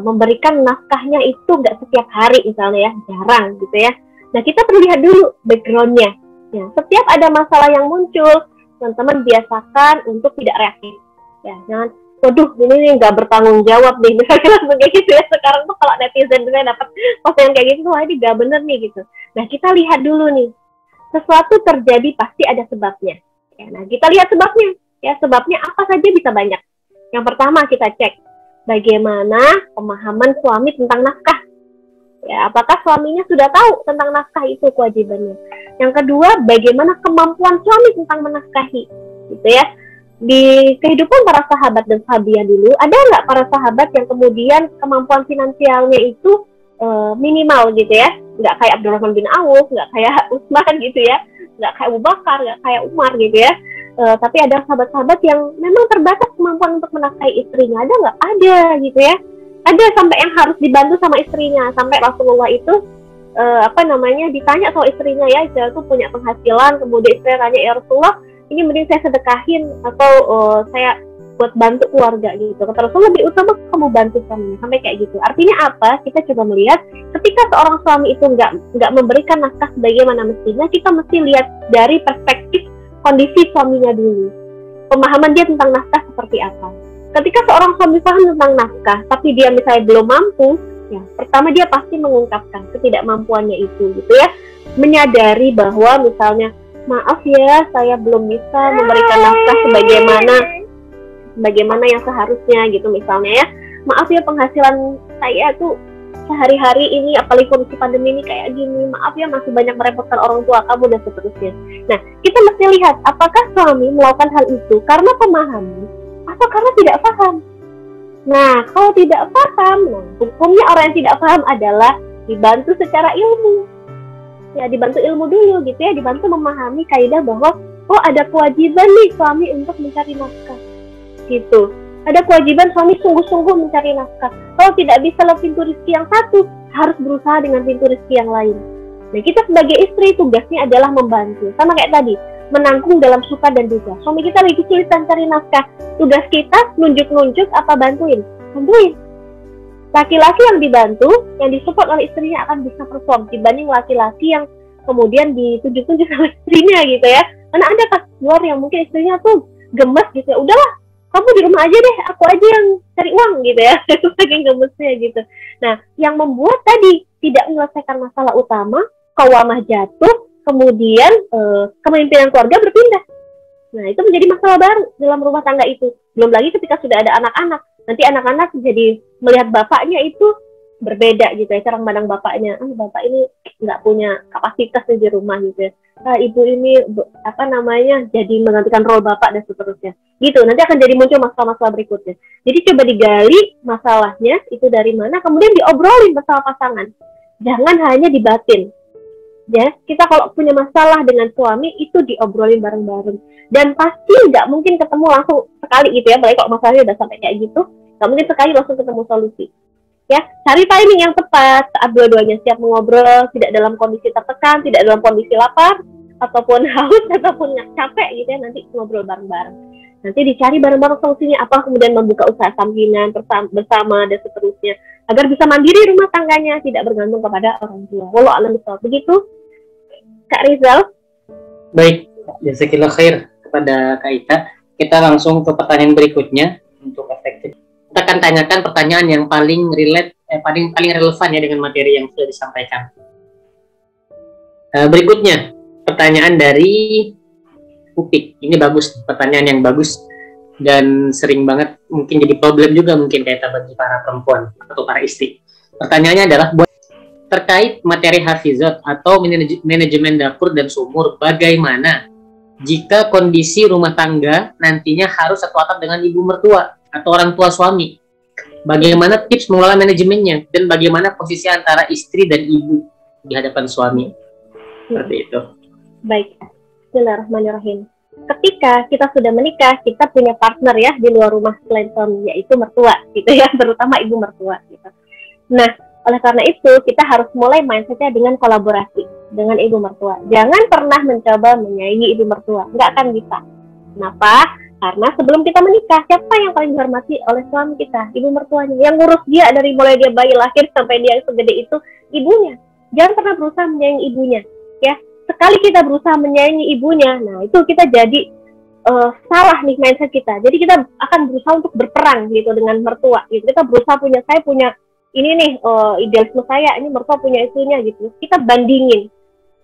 memberikan nafkahnya itu nggak setiap hari misalnya ya, jarang gitu ya. Nah kita perlu lihat dulu backgroundnya. Ya, setiap ada masalah yang muncul, teman-teman biasakan untuk tidak reaktif. Ya, jangan, waduh ini nggak bertanggung jawab nih, misalnya langsung kayak gitu ya. Sekarang tuh kalau netizen saya dapat postingan kayak gitu, wah ini nggak bener nih gitu. Nah kita lihat dulu nih, sesuatu terjadi pasti ada sebabnya. Ya, nah kita lihat sebabnya. Ya sebabnya apa saja bisa banyak. Yang pertama kita cek bagaimana pemahaman suami tentang nafkah. Ya, apakah suaminya sudah tahu tentang nafkah itu kewajibannya. Yang kedua, bagaimana kemampuan suami tentang menafkahi. Gitu ya. Di kehidupan para sahabat dan sahabiah dulu, ada nggak para sahabat yang kemudian kemampuan finansialnya itu minimal gitu ya. Nggak kayak Abdurrahman bin Auf, nggak kayak Utsman gitu ya. Nggak kayak Abu Bakar, nggak kayak Umar gitu ya. Tapi ada sahabat-sahabat yang memang terbatas kemampuan untuk menafkahi istrinya. Ada nggak? Ada gitu ya. Ada sampai yang harus dibantu sama istrinya. Sampai Rasulullah itu ditanya sama istrinya ya, istri itu punya penghasilan, kemudian istrinya tanya, ya Rasulullah, ini mending saya sedekahin atau saya buat bantu keluarga gitu. Kata Rasulullah, lebih utama kamu bantu suaminya. Sampai kayak gitu. Artinya apa? Kita coba melihat ketika seorang suami itu nggak memberikan nafkah sebagaimana mestinya, kita mesti lihat dari perspektif kondisi suaminya dulu, pemahaman dia tentang nafkah seperti apa. Ketika seorang suami paham tentang nafkah, tapi dia misalnya belum mampu, ya pertama dia pasti mengungkapkan ketidakmampuannya itu, gitu ya, menyadari bahwa misalnya, maaf ya, saya belum bisa memberikan nafkah sebagaimana yang seharusnya, gitu misalnya ya, maaf ya penghasilan saya tuh sehari-hari ini, apalagi kondisi pandemi ini kayak gini, maaf ya masih banyak merepotkan orang tua kamu dan seterusnya. Nah, kita mesti lihat apakah suami melakukan hal itu karena pemahaman atau karena tidak paham. Nah, kalau tidak paham, hukumnya orang yang tidak paham adalah dibantu secara ilmu. Ya, dibantu ilmu dulu gitu ya, dibantu memahami kaidah bahwa oh ada kewajiban nih suami untuk mencari nafkah. Gitu. Ada kewajiban suami sungguh-sungguh mencari nafkah. Kalau tidak bisa lewat pintu rezeki yang satu, harus berusaha dengan pintu rezeki yang lain. Nah, kita sebagai istri tugasnya adalah membantu. Sama kayak tadi, menanggung dalam suka dan duka. Suami kita lagi kesulitan cari nafkah. Tugas kita nunjuk-nunjuk apa bantuin? Bantuin. Laki-laki yang dibantu, yang disupport oleh istrinya akan bisa perform dibanding laki-laki yang kemudian ditunjuk-tunjuk sama istrinya gitu ya. Karena ada kasus luar yang mungkin istrinya tuh gemes gitu ya. Udahlah, kamu di rumah aja deh, aku aja yang cari uang gitu ya. Saking gemesnya gitu. Nah, yang membuat tadi tidak menyelesaikan masalah utama, qawamah jatuh, kemudian kepemimpinan keluarga berpindah. Nah, itu menjadi masalah baru dalam rumah tangga itu. Belum lagi ketika sudah ada anak-anak. Nanti anak-anak jadi melihat bapaknya itu berbeda gitu ya, cara memandang bapaknya. Bapak ini nggak punya kapasitas di rumah gitu ya. Ibu ini jadi menggantikan role bapak dan seterusnya. Gitu, nanti akan jadi muncul masalah-masalah berikutnya. Jadi coba digali masalahnya itu dari mana, kemudian diobrolin bersama pasangan. Jangan hanya dibatin. Ya, kita kalau punya masalah dengan suami itu diobrolin bareng-bareng. Dan pasti nggak mungkin ketemu langsung sekali gitu ya, apalagi kalau masalahnya udah sampai kayak gitu, nggak mungkin sekali langsung ketemu solusi. Ya, cari timing yang tepat saat dua-duanya siap mengobrol, tidak dalam kondisi tertekan, tidak dalam kondisi lapar, ataupun haus, ataupun capek gitu ya, nanti ngobrol bareng-bareng. Nanti dicari bareng-bareng solusinya apa, kemudian membuka usaha sampingan bersama dan seterusnya, agar bisa mandiri rumah tangganya, tidak bergantung kepada orang tua. Wallahu a'lam bishawab. Begitu, Kak Rizal. Baik, jazakallah khair kepada Kak Ita. Kita langsung ke pertanyaan berikutnya untuk efektif. Kita akan tanyakan pertanyaan yang paling relate, paling relevan ya dengan materi yang sudah disampaikan. Berikutnya, pertanyaan dari Upik. Ini bagus, pertanyaan yang bagus dan sering banget mungkin jadi problem juga mungkin kayak bagi para perempuan atau para istri. Pertanyaannya adalah terkait materi hafizat atau manajemen dapur dan sumur, bagaimana jika kondisi rumah tangga nantinya harus satu atap dengan ibu mertua atau orang tua suami? Bagaimana tips mengelola manajemennya dan bagaimana posisi antara istri dan ibu di hadapan suami? Seperti itu. Baik. Bismillahirrahmanirrahim. Ketika kita sudah menikah, kita punya partner ya di luar rumah selain suami, yaitu mertua gitu ya, terutama ibu mertua gitu. Nah, oleh karena itu kita harus mulai mindsetnya dengan kolaborasi dengan ibu mertua. Jangan pernah mencoba menyaingi ibu mertua, nggak akan bisa. Kenapa? Karena sebelum kita menikah, siapa yang paling dihormati oleh suami kita? Ibu mertuanya. Yang ngurus dia dari mulai dia bayi lahir sampai dia segede itu, ibunya. Jangan pernah berusaha menyaingi ibunya, ya. Sekali kita berusaha menyaingi ibunya, nah itu kita jadi salah nih mindset kita. Jadi kita akan berusaha untuk berperang gitu dengan mertua gitu. Kita berusaha saya punya ini nih idealisme saya, ini mertua punya itunya gitu. Kita bandingin.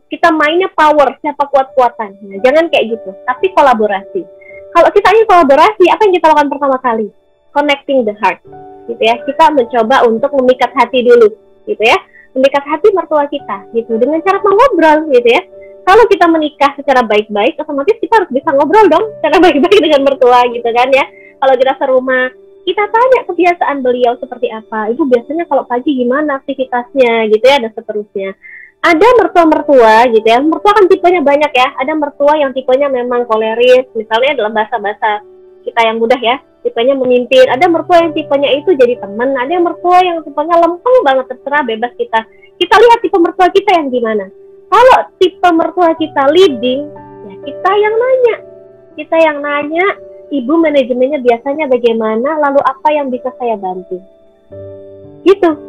Kita mainnya power, siapa kuat-kuatan. Nah, jangan kayak gitu, tapi kolaborasi. Kalau kita ingin kolaborasi, apa yang kita lakukan pertama kali? Connecting the heart, gitu ya. Kita mencoba untuk memikat hati dulu, gitu ya. Memikat hati mertua kita, gitu, dengan cara mengobrol, gitu ya. Kalau kita menikah secara baik-baik, otomatis kita harus bisa ngobrol dong, secara baik-baik dengan mertua, gitu kan ya. Kalau kita serumah, kita tanya kebiasaan beliau seperti apa. Ibu biasanya kalau pagi gimana aktivitasnya, gitu ya, dan seterusnya. Ada mertua-mertua gitu ya, mertua kan tipenya banyak ya. Ada mertua yang tipenya memang koleris, misalnya dalam bahasa-bahasa kita yang mudah ya, tipenya memimpin. Ada mertua yang tipenya itu jadi teman. Ada yang mertua yang tipenya lempeng banget, terserah, bebas kita. Kita lihat tipe mertua kita yang gimana. Kalau tipe mertua kita leading, ya kita yang nanya. Kita yang nanya, ibu manajemennya biasanya bagaimana, lalu apa yang bisa saya bantu. Gitu.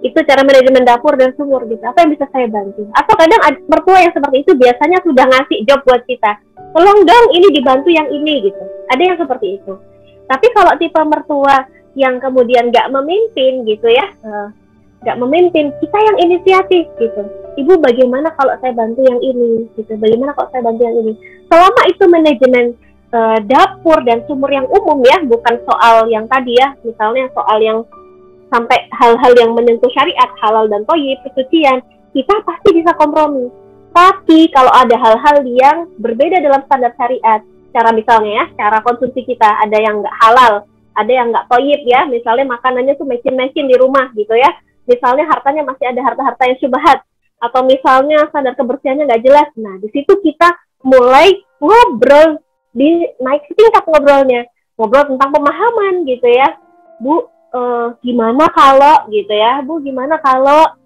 Itu cara manajemen dapur dan sumur gitu. Apa yang bisa saya bantu? Atau kadang mertua yang seperti itu biasanya sudah ngasih job buat kita. Tolong dong ini dibantu yang ini gitu. Ada yang seperti itu. Tapi kalau tipe mertua yang kemudian nggak memimpin gitu ya, nggak memimpin, kita yang inisiatif gitu. Ibu bagaimana kalau saya bantu yang ini gitu. Bagaimana kalau saya bantu yang ini. Selama itu manajemen dapur dan sumur yang umum ya, bukan soal yang tadi ya, misalnya soal yang sampai hal-hal yang menyentuh syariat, halal dan thayyib, kesucian, kita pasti bisa kompromi. Tapi kalau ada hal-hal yang berbeda dalam standar syariat, cara misalnya ya, cara konsumsi kita, ada yang nggak halal, ada yang nggak thayyib ya, misalnya makanannya tuh mecin-mecin di rumah gitu ya, misalnya hartanya masih ada harta-harta yang syubhat, atau misalnya standar kebersihannya nggak jelas. Nah, di situ kita mulai ngobrol, naik tingkat ngobrolnya, ngobrol tentang pemahaman gitu ya, Bu. Gimana kalau gitu ya, Bu, gimana kalau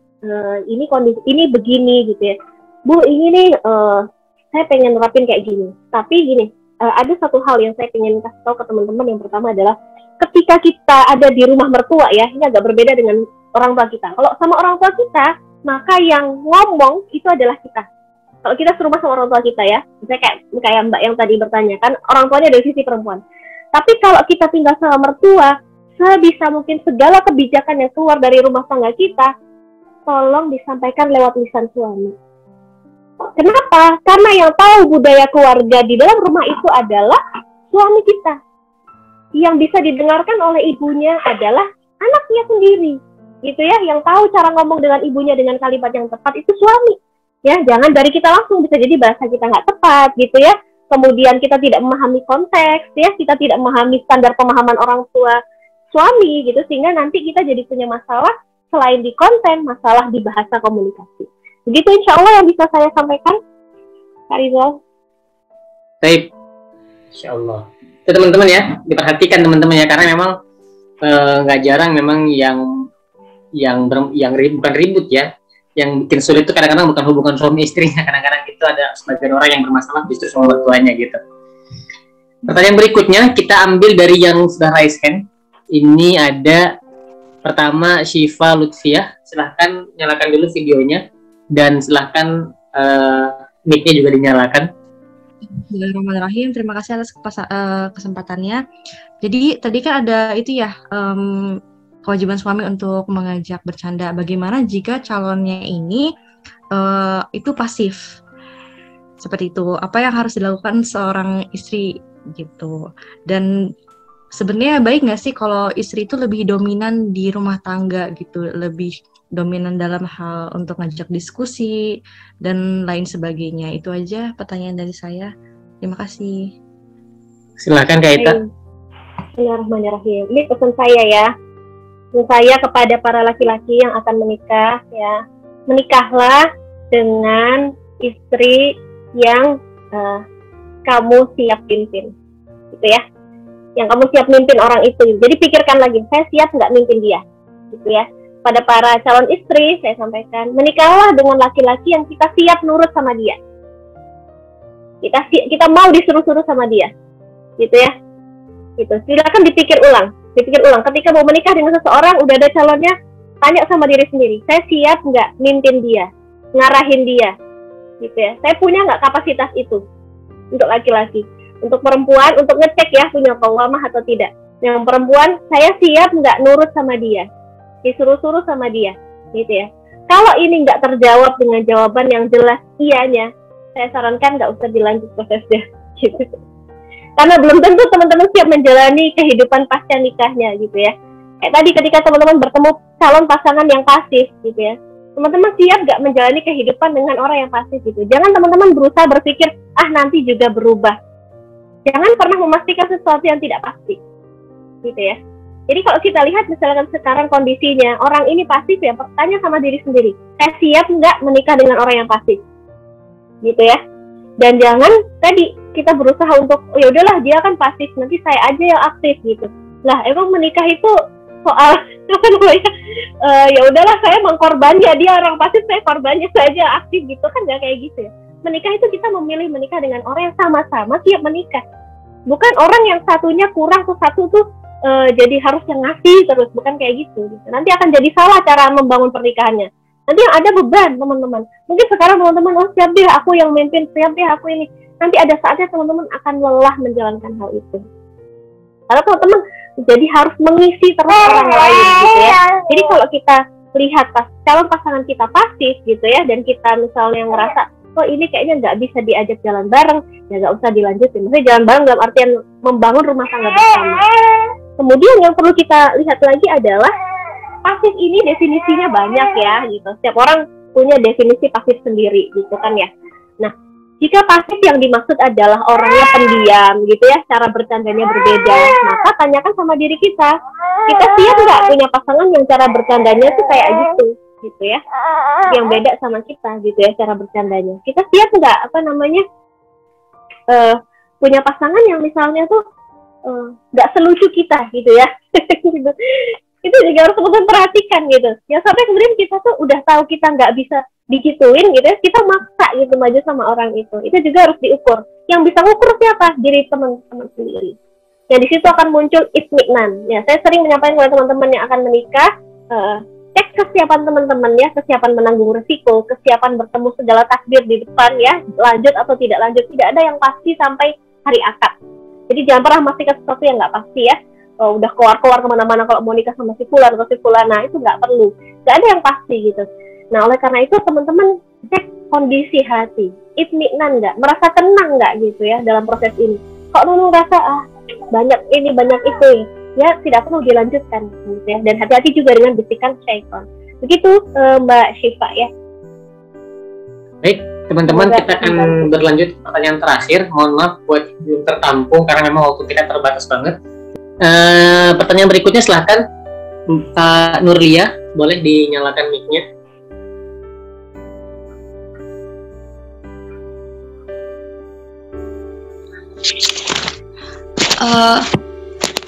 ini kondisi ini begini gitu ya, Bu, ini nih saya pengen nerapin kayak gini. Tapi gini, ada satu hal yang saya pengen kasih tahu ke teman-teman. Yang pertama adalah ketika kita ada di rumah mertua ya, ini agak berbeda dengan orang tua kita. Kalau sama orang tua kita, maka yang ngomong itu adalah kita. Kalau kita serumah sama orang tua kita ya, misalnya kayak Mbak yang tadi bertanya kan, orang tuanya dari sisi perempuan. Tapi kalau kita tinggal sama mertua, sebisa mungkin segala kebijakan yang keluar dari rumah tangga kita, tolong disampaikan lewat lisan suami. Kenapa? Karena yang tahu budaya keluarga di dalam rumah itu adalah suami kita. Yang bisa didengarkan oleh ibunya adalah anaknya sendiri. Gitu ya, yang tahu cara ngomong dengan ibunya dengan kalimat yang tepat itu suami. Ya, jangan dari kita langsung, bisa jadi bahasa kita nggak tepat gitu ya. Kemudian kita tidak memahami konteks ya, kita tidak memahami standar pemahaman orang tua suami gitu, sehingga nanti kita jadi punya masalah selain di konten, masalah di bahasa komunikasi. Begitu insya Allah yang bisa saya sampaikan, Kak Rizal. Baik, insya Allah. Itu teman-teman ya, diperhatikan teman-teman ya, karena memang nggak jarang memang bukan ribut ya, yang bikin sulit itu kadang-kadang bukan hubungan suami istrinya, kadang-kadang itu ada sebagian orang yang bermasalah justru sama mertuanya gitu. Pertanyaan berikutnya kita ambil dari yang sudah raise hand. Ini ada pertama Syifa Lutfiah, silahkan nyalakan dulu videonya dan silahkan mic-nya juga dinyalakan. Bismillahirrahmanirrahim. Terima kasih atas kesempatannya. Jadi tadi kan ada itu ya, kewajiban suami untuk mengajak bercanda. Bagaimana jika calonnya ini itu pasif? Seperti itu. Apa yang harus dilakukan seorang istri gitu? Dan sebenarnya baik nggak sih kalau istri itu lebih dominan di rumah tangga gitu, lebih dominan dalam hal untuk ngajak diskusi dan lain sebagainya. Itu aja pertanyaan dari saya. Terima kasih. Silakan Kak Ita. Bismillahirrahmanirrahim. Ini pesan saya ya. Pesan saya kepada para laki-laki yang akan menikah ya. Menikahlah dengan istri yang kamu siap pimpin. Gitu ya. Yang kamu siap mimpin orang itu. Jadi pikirkan lagi, saya siap nggak mimpin dia, gitu ya. Pada para calon istri, saya sampaikan, menikahlah dengan laki-laki yang kita siap nurut sama dia. Kita mau disuruh-suruh sama dia, gitu ya. Gitu. Silakan dipikir ulang. Ketika mau menikah dengan seseorang, udah ada calonnya, tanya sama diri sendiri, saya siap nggak mimpin dia, ngarahin dia, gitu ya. Saya punya nggak kapasitas itu untuk laki-laki. Untuk perempuan, untuk ngecek ya punya qawamah atau tidak. Yang perempuan, saya siap nggak nurut sama dia, disuruh-suruh sama dia, gitu ya. Kalau ini nggak terjawab dengan jawaban yang jelas iyanya, saya sarankan nggak usah dilanjut prosesnya, gitu. Karena belum tentu teman-teman siap menjalani kehidupan pasca nikahnya, gitu ya. Kayak tadi ketika teman-teman bertemu calon pasangan yang pasif, gitu ya. Teman-teman siap nggak menjalani kehidupan dengan orang yang pasif, gitu. Jangan teman-teman berusaha berpikir, nanti juga berubah. Jangan pernah memastikan sesuatu yang tidak pasti, gitu ya. Jadi kalau kita lihat misalkan sekarang kondisinya, orang ini pasif ya, bertanya sama diri sendiri, saya siap nggak menikah dengan orang yang pasif, gitu ya. Dan jangan tadi kita berusaha untuk, ya udahlah dia kan pasif, nanti saya aja yang aktif gitu. Lah emang menikah itu soal apa namanya? Ya udahlah saya mengkorbannya, dia orang pasif, saya korbannya saja aktif gitu kan, nggak kayak gitu ya. Menikah itu kita memilih menikah dengan orang yang sama-sama siap menikah. Bukan orang yang satunya kurang, tuh satu tuh jadi harus yang ngasih terus, bukan kayak gitu. Nanti akan jadi salah cara membangun pernikahannya. Nanti yang ada beban teman-teman. Mungkin sekarang teman-teman, siap deh aku yang memimpin, siap deh aku ini. Nanti ada saatnya teman-teman akan lelah menjalankan hal itu. Karena teman-teman jadi harus mengisi terus orang lain gitu ya. Jadi kalau kita lihat calon pasangan kita pasif gitu ya, dan kita misalnya ngerasa ini kayaknya nggak bisa diajak jalan bareng, ya nggak usah dilanjutin. Maksudnya jalan bareng dalam artian membangun rumah tangga bersama. Kemudian yang perlu kita lihat lagi adalah pasif ini definisinya banyak ya gitu. Setiap orang punya definisi pasif sendiri gitu kan ya. Nah, jika pasif yang dimaksud adalah orangnya pendiam gitu ya, cara bercandanya berbeda, maka tanyakan sama diri kita siap nggak punya pasangan yang cara bercandanya tuh kayak gitu ya, yang beda sama kita gitu ya cara bercandanya. Kita siap nggak punya pasangan yang misalnya tuh nggak selucu kita gitu ya. Itu juga harus teman-teman perhatikan gitu ya, sampai kemudian kita tuh udah tahu kita nggak bisa digituin gitu ya, kita maksa gitu maju sama orang itu juga harus diukur. Yang bisa ngukur siapa? Diri teman-teman sendiri. Ya di situ akan muncul itminan. Ya saya sering menyampaikan kepada teman-teman yang akan menikah, cek kesiapan teman-teman ya, kesiapan menanggung resiko, kesiapan bertemu segala takdir di depan ya, lanjut atau tidak lanjut. Tidak ada yang pasti sampai hari akad. Jadi jangan pernah memastikan sesuatu yang nggak pasti ya. Udah keluar kemana-mana kalau mau nikah sama si fulan atau si fulana, itu nggak perlu, nggak ada yang pasti gitu. Nah oleh karena itu teman-teman cek kondisi hati, itminan nggak, merasa tenang nggak gitu ya dalam proses ini. Kok Nunung rasa banyak ini banyak itu ya tidak perlu dilanjutkan gitu ya. Dan hati-hati juga dengan bisikan syaitan. Begitu Mbak Syifa ya. Baik teman-teman, kita akan berlanjut pertanyaan terakhir. Mohon maaf buat belum tertampung karena memang waktu kita terbatas banget. Pertanyaan berikutnya silahkan Pak Nurlia, boleh dinyalakan mic-nya.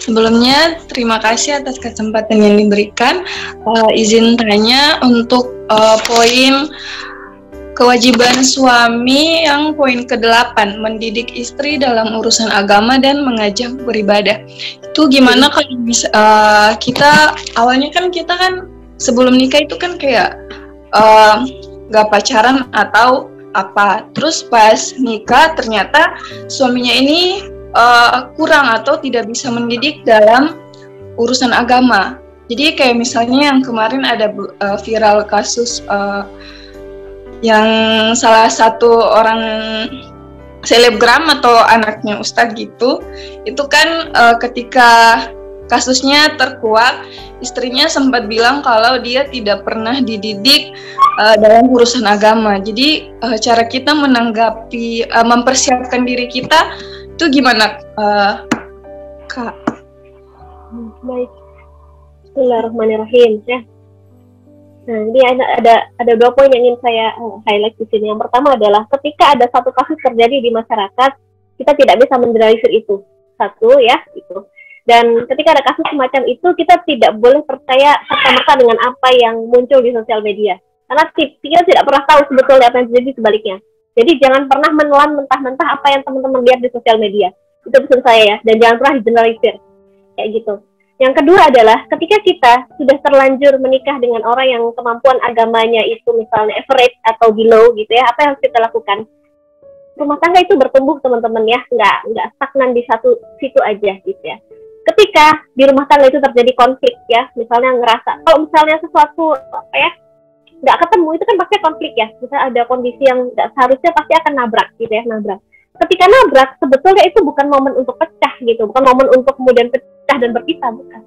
Sebelumnya terima kasih atas kesempatan yang diberikan. Izin tanya untuk poin kewajiban suami yang poin ke-8, mendidik istri dalam urusan agama dan mengajak beribadah. Itu gimana kalau kita awalnya kan kita kan sebelum nikah itu kan kayak gak pacaran atau apa. Terus pas nikah ternyata suaminya ini kurang atau tidak bisa mendidik dalam urusan agama. Jadi kayak misalnya yang kemarin ada viral kasus yang salah satu orang selebgram atau anaknya ustadz gitu, itu kan ketika kasusnya terkuak, istrinya sempat bilang kalau dia tidak pernah dididik dalam urusan agama. Jadi cara kita menanggapi, mempersiapkan diri kita itu gimana, Kak? Baik, Bismillahirrahmanirrahim ya. Nah, ini ada 2 poin yang ingin saya highlight di sini. Yang pertama adalah ketika ada satu kasus terjadi di masyarakat, kita tidak bisa mengeneralisir itu. Satu ya, itu. Dan ketika ada kasus semacam itu, kita tidak boleh percaya serta-merta dengan apa yang muncul di sosial media. Karena kita tidak pernah tahu sebetulnya apa yang terjadi sebaliknya. Jadi jangan pernah menelan mentah-mentah apa yang teman-teman lihat di sosial media. Itu pesan saya ya. Dan jangan pernah digeneralisir. Kayak gitu. Yang kedua adalah ketika kita sudah terlanjur menikah dengan orang yang kemampuan agamanya itu misalnya average atau below gitu ya, apa yang harus kita lakukan? Rumah tangga itu bertumbuh teman-teman ya, nggak stagnan di satu situ aja gitu ya. Ketika di rumah tangga itu terjadi konflik ya, misalnya ngerasa kalau misalnya sesuatu apa ya nggak ketemu, itu kan pasti konflik ya. Misalnya ada kondisi yang nggak seharusnya, pasti akan nabrak gitu ya, nabrak. Ketika nabrak, sebetulnya itu bukan momen untuk pecah gitu, bukan momen untuk kemudian pecah dan berpisah, bukan.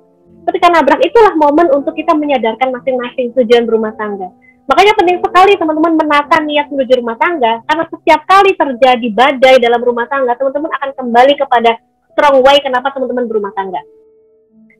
Ketika nabrak itulah momen untuk kita menyadarkan masing-masing tujuan berumah tangga. Makanya penting sekali teman-teman menata niat menuju rumah tangga, karena setiap kali terjadi badai dalam rumah tangga, teman-teman akan kembali kepada strong why kenapa teman-teman berumah tangga.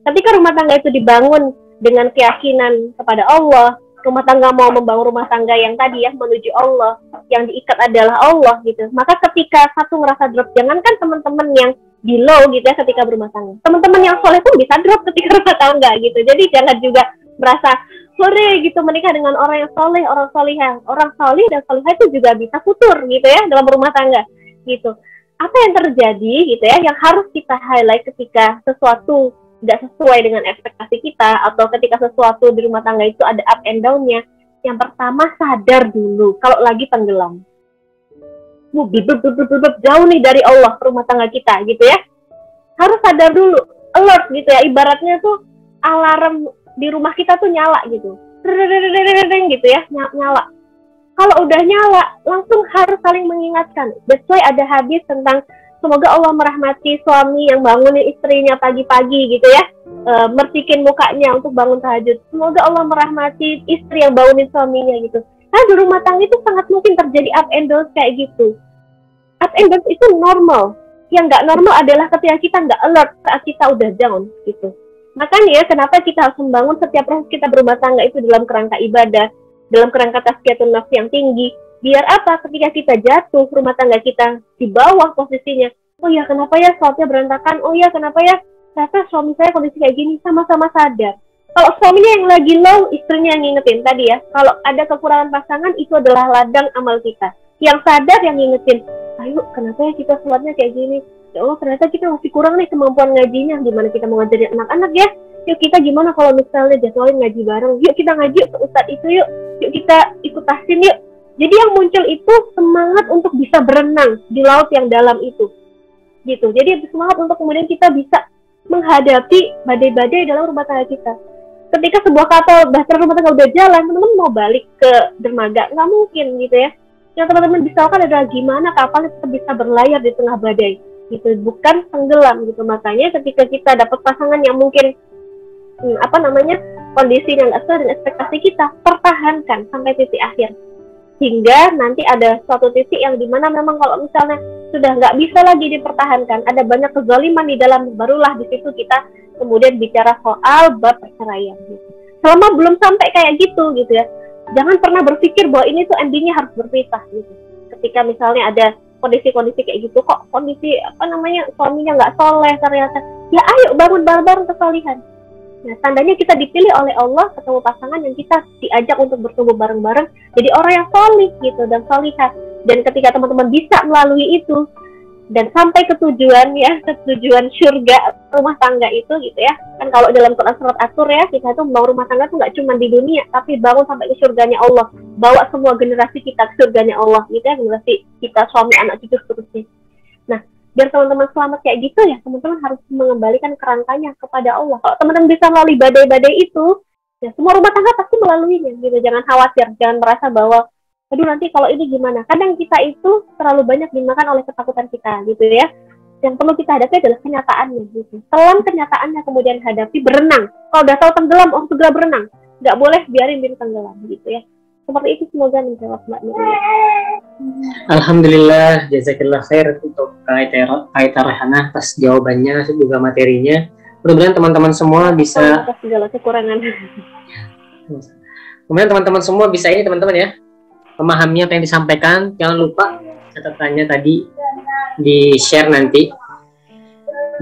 Ketika rumah tangga itu dibangun dengan keyakinan kepada Allah, rumah tangga mau membangun rumah tangga yang tadi ya menuju Allah, yang diikat adalah Allah gitu. Maka ketika satu ngerasa drop, jangankan teman-teman yang below gitu ya ketika berumah tangga, teman-teman yang soleh pun bisa drop ketika rumah tangga gitu. Jadi jangan juga merasa sore gitu menikah dengan orang yang soleh, orang solihah, orang solih dan solihah itu juga bisa futur gitu ya dalam rumah tangga gitu. Apa yang terjadi gitu ya, yang harus kita highlight ketika sesuatu tidak sesuai dengan ekspektasi kita, atau ketika sesuatu di rumah tangga itu ada up and down-nya. Yang pertama, sadar dulu kalau lagi tenggelam. Jauh nih dari Allah rumah tangga kita gitu ya. Harus sadar dulu, alert gitu ya. Ibaratnya tuh alarm di rumah kita tuh nyala gitu. Gitu ya, nyala. Kalau udah nyala, langsung harus saling mengingatkan. That's why ada hadis tentang semoga Allah merahmati suami yang bangunin istrinya pagi-pagi gitu ya, mercikin mukanya untuk bangun tahajud. Semoga Allah merahmati istri yang bangunin suaminya gitu. Nah di rumah tangga itu sangat mungkin terjadi up and down kayak gitu. Up and down itu normal. Yang nggak normal adalah ketika kita nggak alert saat kita udah down gitu. Makanya kenapa kita harus membangun setiap proses kita berumah tangga itu dalam kerangka ibadah, dalam kerangka tazkiyatun nafs yang tinggi. Biar apa? Ketika kita jatuh, rumah tangga kita di bawah posisinya. Oh ya, kenapa ya sholatnya berantakan? Oh ya, kenapa ya ternyata suami saya kondisi kayak gini? Sama-sama sadar. Kalau suaminya yang lagi low, istrinya yang ngingetin tadi ya. Kalau ada kekurangan pasangan, itu adalah ladang amal kita. Yang sadar yang ngingetin. Ayo, kenapa ya kita sholatnya kayak gini? Ya Allah, ternyata kita masih kurang nih kemampuan ngajinya. Gimana kita mau ngajarin anak-anak ya? Yuk kita gimana kalau misalnya jadwalin ngaji bareng? Yuk kita ngaji ke ustadz itu yuk. Yuk kita ikut tahsin yuk. Jadi yang muncul itu semangat untuk bisa berenang di laut yang dalam itu. gitu. Jadi semangat untuk kemudian kita bisa menghadapi badai-badai dalam rumah tangga kita. Ketika sebuah kapal bahtera rumah tangga udah jalan, teman-teman mau balik ke dermaga nggak mungkin gitu ya. Yang teman-teman bisa lakukan adalah gimana kapal itu bisa berlayar di tengah badai, gitu, bukan tenggelam gitu. Makanya ketika kita dapat pasangan yang mungkin kondisi yang nggak sesuai dengan ekspektasi kita, pertahankan sampai titik akhir, hingga nanti ada suatu titik yang dimana memang kalau misalnya sudah nggak bisa lagi dipertahankan, ada banyak kezaliman di dalam, barulah di situ kita kemudian bicara soal bab perceraian gitu. Selama belum sampai kayak gitu ya, jangan pernah berpikir bahwa ini tuh endingnya harus berpisah gitu. Ketika misalnya ada kondisi-kondisi kayak gitu, kok kondisi suaminya nggak soleh ternyata, ya ayo bangun bareng-bareng kesolihan. Nah, tandanya kita dipilih oleh Allah ketemu pasangan yang kita diajak untuk bertumbuh bareng-bareng jadi orang yang solih gitu dan solihah. Dan ketika teman-teman bisa melalui itu dan sampai ke tujuan surga rumah tangga itu gitu ya. Kan kalau dalam Quran surat At-Tur ya, kita tuh bangun rumah tangga tuh nggak cuma di dunia, tapi bangun sampai ke surganya Allah. Bawa semua generasi kita ke surganya Allah gitu ya, generasi kita, suami, anak, cucu, seterusnya. Nah, biar teman-teman selamat kayak gitu ya, teman-teman harus mengembalikan kerangkanya kepada Allah. Kalau teman-teman bisa melalui badai-badai itu, ya semua rumah tangga pasti melaluinya gitu. Jangan khawatir, jangan merasa bahwa aduh nanti kalau ini gimana. Kadang kita itu terlalu banyak dimakan oleh ketakutan kita gitu ya. Yang perlu kita hadapi adalah kenyataannya gitu. Telan kenyataannya kemudian hadapi, berenang. Kalau udah tahu tenggelam, segera berenang. Nggak boleh biarin diri tenggelam gitu ya. Seperti itu, semoga menjawab Mbak Nurul. Alhamdulillah, jazakillah khair untuk Kaita Royhanah atas jawabannya juga materinya. Mudah-mudahan teman-teman semua bisa segala kekurangan. Kemudian teman-teman semua bisa ini teman-teman ya, memahami apa yang disampaikan. Jangan lupa catatannya tadi di share nanti.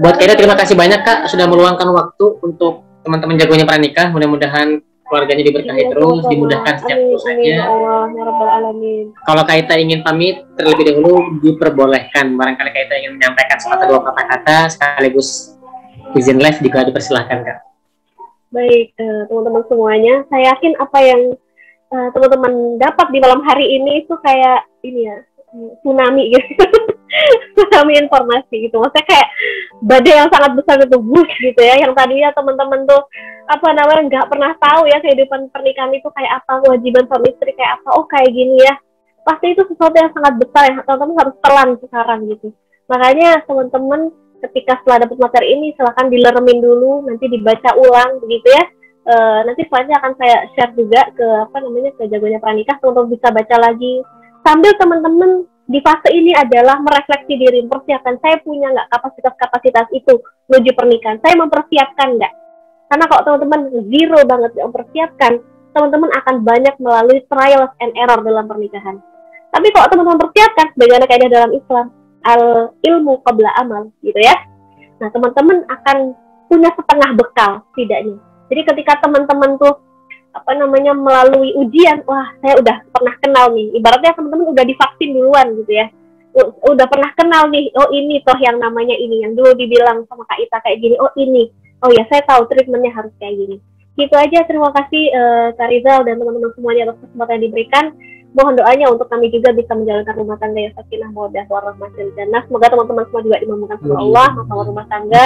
Buat Kaita, terima kasih banyak Kak sudah meluangkan waktu untuk teman-teman jagonya pranikah. Mudah-mudahan keluarganya diberkahi terus, dimudahkan setiap urusannya. Kalau Kaita ingin pamit terlebih dahulu diperbolehkan. Barangkali Kaita ingin menyampaikan sepatah dua kata-kata sekaligus izin live juga dipersilahkan Kak. Baik, teman-teman semuanya, saya yakin apa yang teman-teman dapat di malam hari ini itu kayak ini ya, tsunami gitu. Tsunami informasi gitu. Maksudnya kayak badai yang sangat besar itu gitu ya, yang tadinya teman-teman tuh nggak pernah tahu ya kehidupan pernikahan itu kayak apa, kewajiban suami istri kayak apa, kayak gini ya, pasti itu sesuatu yang sangat besar yang teman-teman harus telan sekarang gitu. Makanya teman-teman ketika setelah dapat materi ini silahkan dileremin dulu, nanti dibaca ulang begitu ya. Nanti selanjutnya akan saya share juga ke ke jagonya pranikah, teman-teman bisa baca lagi sambil teman-teman di fase ini adalah merefleksi diri, mempersiapkan saya punya nggak kapasitas itu menuju pernikahan, saya mempersiapkan nggak. Karena kalau teman-teman zero banget mempersiapkan, teman-teman akan banyak melalui trials and error dalam pernikahan. Tapi kalau teman-teman persiapkan, sebagaimana kaidah dalam Islam, al ilmu qabla amal, gitu ya. Nah, teman-teman akan punya setengah bekal setidaknya. Jadi ketika teman-teman tuh melalui ujian, wah saya udah pernah kenal nih. Ibaratnya teman-teman udah divaksin duluan gitu ya. Udah pernah kenal nih, ini toh yang namanya ini, yang dulu dibilang sama Kak Ita kayak gini, ini. Oh ya, saya tahu treatmentnya harus kayak gini. Gitu aja, terima kasih Kak Rizal dan teman-teman semuanya atas kesempatan yang diberikan. Mohon doanya untuk kami juga bisa menjalankan rumah tangga yang sakinah, mawaddah, warahmah, dan jannah. Semoga teman-teman semua juga dimampukan sama Allah masalah rumah tangga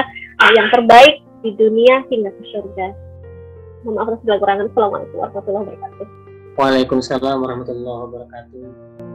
yang terbaik di dunia hingga ke surga. Mohon maaf atas segala kekurangan. Assalamualaikum warahmatullahi wabarakatuh. Waalaikumsalam warahmatullahi wabarakatuh.